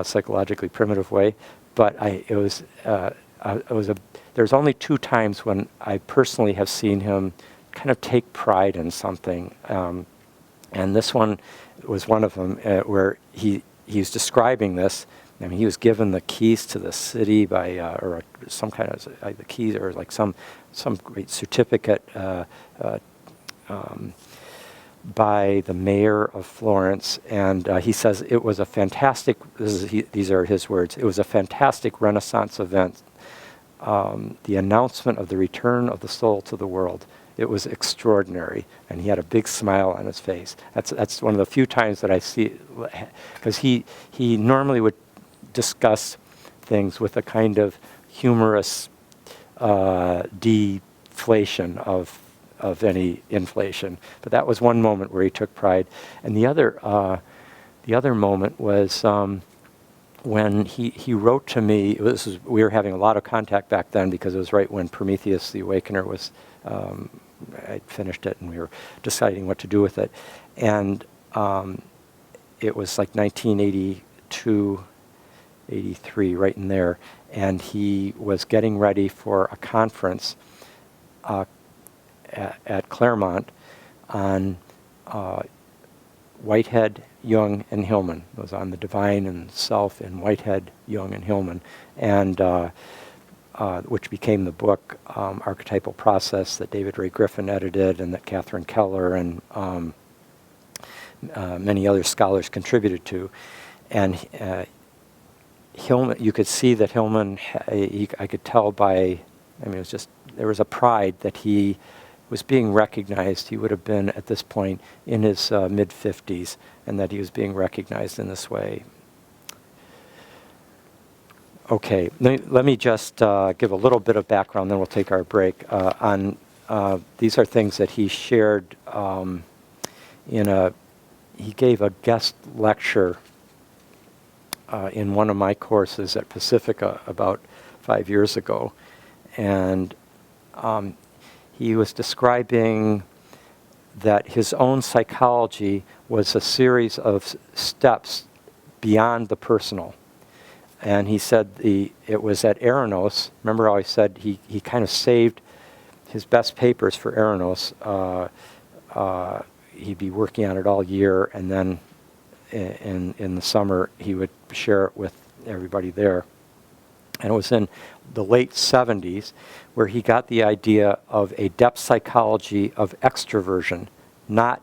psychologically primitive way. But there's only 2 times when I personally have seen him kind of take pride in something, and this one was one of them, where he's describing this. I mean, he was given the keys to the city by, or some kind of the keys, or like some great certificate by the mayor of Florence, and he says it was a fantastic. These are his words. It was a fantastic Renaissance event. The announcement of the return of the soul to the world. It was extraordinary, and he had a big smile on his face. That's one of the few times that I see, because he normally would discuss things with a kind of humorous deflation of any inflation. But that was one moment where he took pride. And the other moment was when he wrote to me, we were having a lot of contact back then because it was right when Prometheus the Awakener was, I'd finished it and we were deciding what to do with it. And it was like 1982, 83, right in there. And he was getting ready for a conference at Claremont on Whitehead, Jung, and Hillman. It was on the divine and self in Whitehead, Jung, and Hillman, and which became the book Archetypal Process that David Ray Griffin edited and that Catherine Keller and many other scholars contributed to. And Hillman, you could see that Hillman, I could tell by, I mean, it was just, there was a pride that he was being recognized. He would have been at this point in his mid-50s, and that he was being recognized in this way. Okay, let me just give a little bit of background, then we'll take our break. These are things that he shared he gave a guest lecture in one of my courses at Pacifica about 5 years ago. And he was describing that his own psychology was a series of steps beyond the personal. And he said it was at Eranos. Remember how I said he kind of saved his best papers for Eranos. He'd be working on it all year, and then in the summer he would share it with everybody there. And it was in the late 70s where he got the idea of a depth psychology of extroversion, not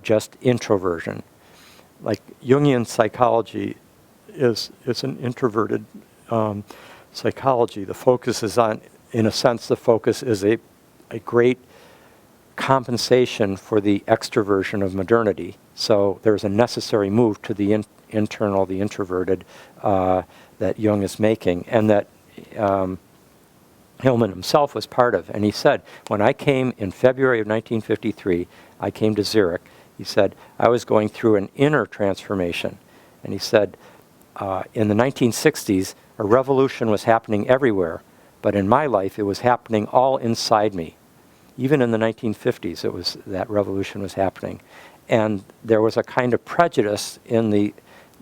just introversion. Like Jungian psychology is an introverted psychology. The focus is on, in a sense, the focus is a great compensation for the extroversion of modernity. So there's a necessary move to the internal, the introverted, that Jung is making, and that Hillman himself was part of. And he said, when I came in February of 1953, I came to Zurich. He said, I was going through an inner transformation. And he said, in the 1960s, a revolution was happening everywhere, but in my life, it was happening all inside me. Even in the 1950s, that revolution was happening. And there was a kind of prejudice in the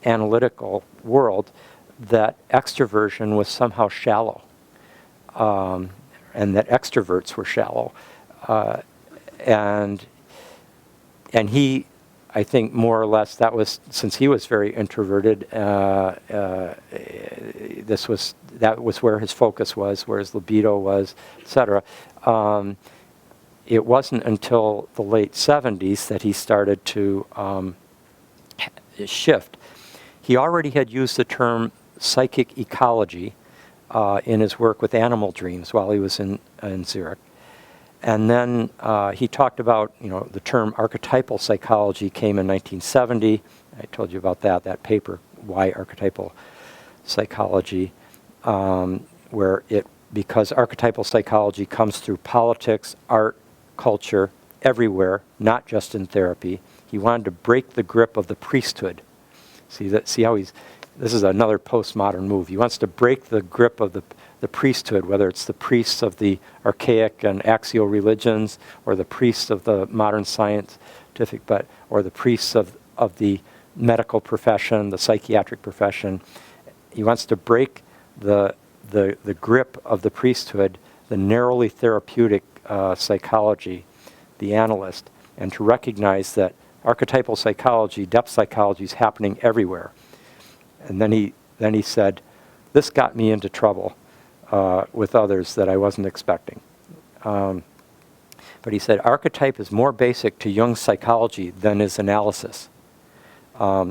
analytical world that extroversion was somehow shallow, and that extroverts were shallow. And he, I think, more or less, that was, since he was very introverted, that was where his focus was, where his libido was, etc. It wasn't until the late 70s that he started to shift. He already had used the term psychic ecology in his work with animal dreams while he was in Zurich. And then he talked about, the term archetypal psychology came in 1970. I told you about that paper, Why Archetypal Psychology, because archetypal psychology comes through politics, art, culture, everywhere, not just in therapy. He wanted to break the grip of the priesthood. See how this is another postmodern move. He wants to break the grip of the priesthood, whether it's the priests of the archaic and axial religions, or the priests of the modern scientific, or the priests of the medical profession, the psychiatric profession. He wants to break the grip of the priesthood, the narrowly therapeutic psychology, the analyst, and to recognize that archetypal psychology, depth psychology, is happening everywhere. And then he said, this got me into trouble with others that I wasn't expecting. But he said, archetype is more basic to Jung's psychology than his analysis,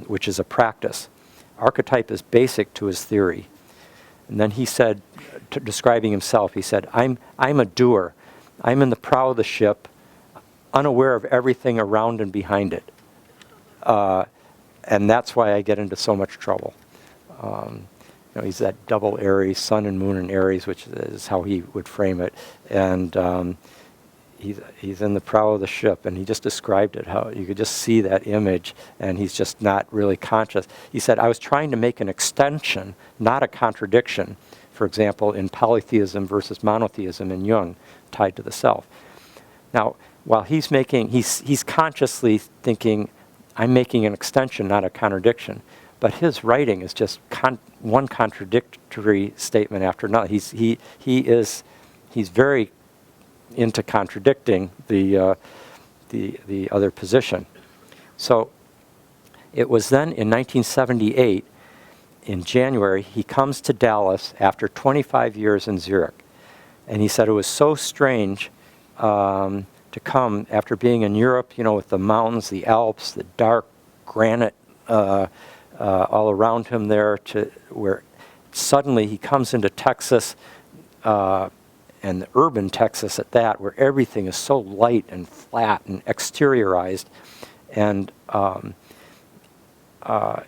which is a practice. Archetype is basic to his theory. And then he said, describing himself, he said, I'm a doer. I'm in the prow of the ship, unaware of everything around and behind it. And that's why I get into so much trouble. He's that double Aries, sun and moon in Aries, which is how he would frame it. And he's in the prow of the ship, and he just described it, how you could just see that image, and he's just not really conscious. He said, I was trying to make an extension, not a contradiction, for example, in polytheism versus monotheism in Jung, tied to the self. Now, while he's consciously thinking, I'm making an extension, not a contradiction, but his writing is just one contradictory statement after another. He's very into contradicting the other position. So it was then in 1978, in January, he comes to Dallas after 25 years in Zurich. And he said it was so strange to come after being in Europe, with the mountains, the Alps, the dark granite all around him there, to where suddenly he comes into Texas, and the urban Texas at that, where everything is so light and flat and exteriorized. And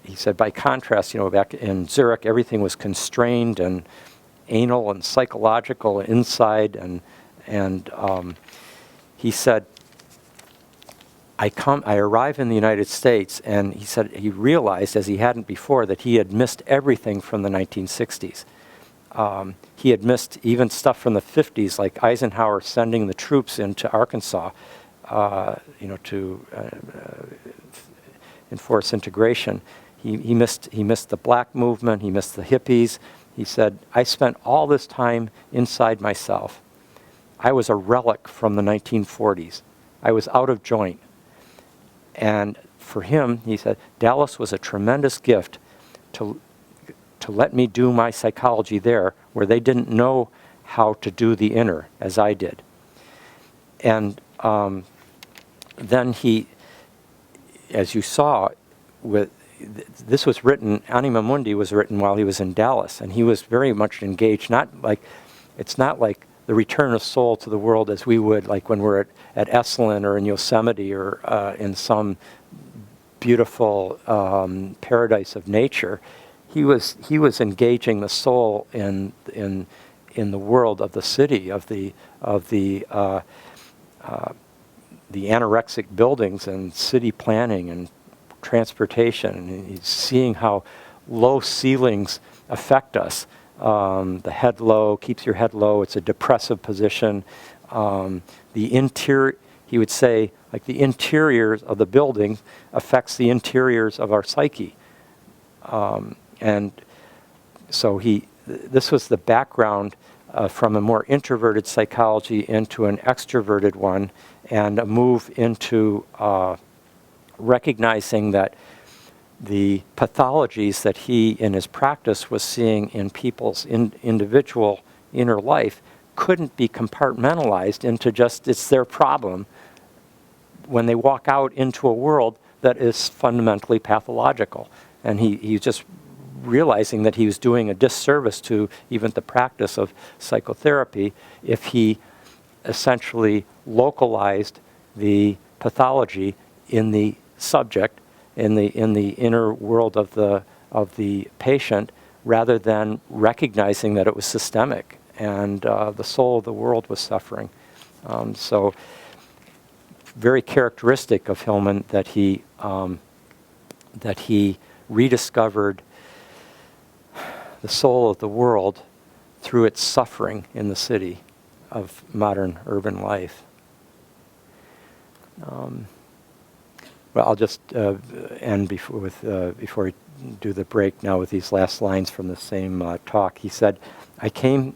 he said, by contrast, back in Zurich, everything was constrained and anal and psychological inside. And he said, I arrive in the United States, and he said he realized, as he hadn't before, that he had missed everything from the 1960s. He had missed even stuff from the 50s, like Eisenhower sending the troops into Arkansas, to enforce integration. He missed the black movement. He missed the hippies. He said, I spent all this time inside myself. I was a relic from the 1940s. I was out of joint. And for him, he said, Dallas was a tremendous gift to let me do my psychology there, where they didn't know how to do the inner, as I did. And then he, as you saw, this was written, Anima Mundi was written while he was in Dallas, and he was very much engaged. It's not like the return of soul to the world as we would, like when we're at Esalen or in Yosemite or in some beautiful paradise of nature. He was engaging the soul in the world of the city, of the anorexic buildings and city planning and transportation. And he's seeing how low ceilings affect us. The head low keeps your head low. It's a depressive position. The interior, he would say, like the interiors of the building affects the interiors of our psyche. And so this was the background from a more introverted psychology into an extroverted one, and a move into recognizing that the pathologies that he, in his practice, was seeing in people's individual inner life couldn't be compartmentalized into just, it's their problem, when they walk out into a world that is fundamentally pathological. And he's just realizing that he was doing a disservice to even the practice of psychotherapy if he essentially localized the pathology in the subject, in the inner world of the patient, rather than recognizing that it was systemic and the soul of the world was suffering. So very characteristic of Hillman that he rediscovered the soul of the world through its suffering in the city of modern urban life. Well, I'll just end before we do the break now with these last lines from the same talk. He said, I came,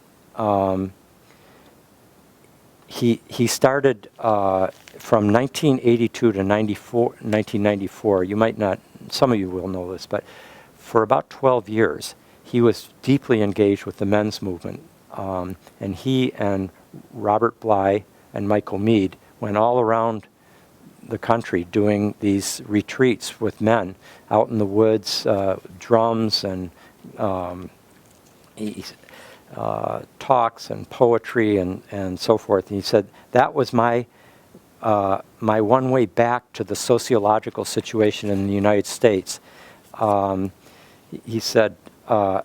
he started from 1982 to 1994. You might not, some of you will know this, but for about 12 years, he was deeply engaged with the men's movement. And he and Robert Bly and Michael Mead went all around the country doing these retreats with men out in the woods, drums and talks and poetry and so forth. And he said, that was my one way back to the sociological situation in the United States. He said, on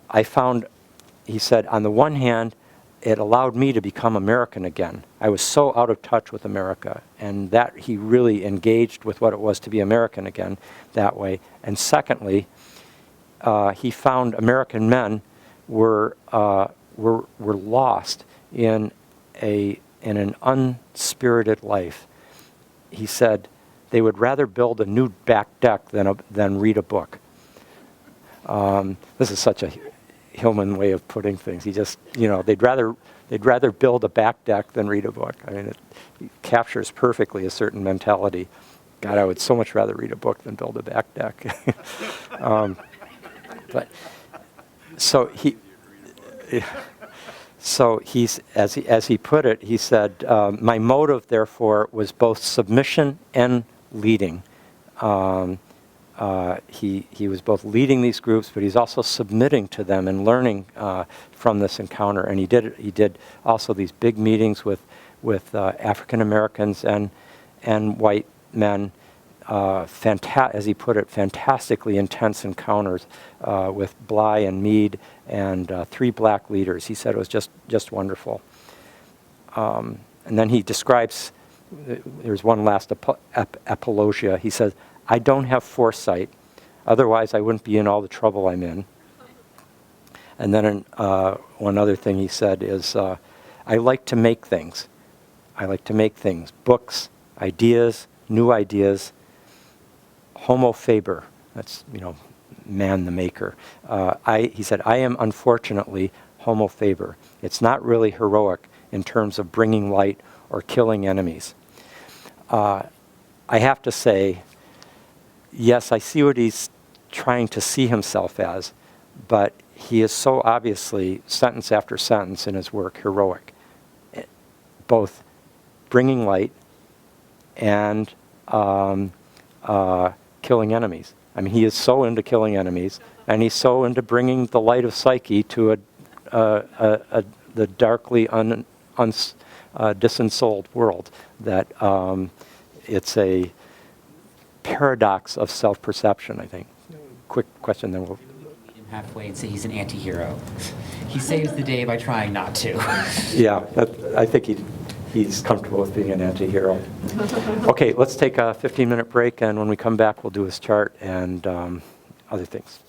the one hand, it allowed me to become American again. I was so out of touch with America, and that he really engaged with what it was to be American again that way. And secondly, he found American men were lost in an unspirited life. He said they would rather build a new back deck than read a book. This is such a Hillman way of putting things. He just, they'd rather build a back deck than read a book. I mean, it captures perfectly a certain mentality. God, I would so much rather read a book than build a back deck. But so he's, as he put it, he said, my motive, therefore, was both submission and leading. He was both leading these groups, but he's also submitting to them and learning from this encounter. And he did also these big meetings with African Americans and white men. As he put it, fantastically intense encounters with Bly and Meade and 3 black leaders. He said it was just wonderful. And then he describes, there's one last apologia. He says, I don't have foresight, otherwise I wouldn't be in all the trouble I'm in. And then one other thing he said is, I like to make things. I like to make things, books, ideas, new ideas. Homo faber, that's, man the maker. He said, I am unfortunately Homo faber. It's not really heroic in terms of bringing light or killing enemies. I have to say, yes, I see what he's trying to see himself as, but he is so obviously, sentence after sentence in his work, heroic. Both bringing light and killing enemies. I mean, he is so into killing enemies, and he's so into bringing the light of psyche to the darkly disensouled world that it's a paradox of self-perception, I think. Quick question, then we'll... Meet him halfway and say he's an anti-hero. He saves the day by trying not to. Yeah, I think he's comfortable with being an anti-hero. Okay, let's take a 15-minute break, and when we come back, we'll do his chart and other things.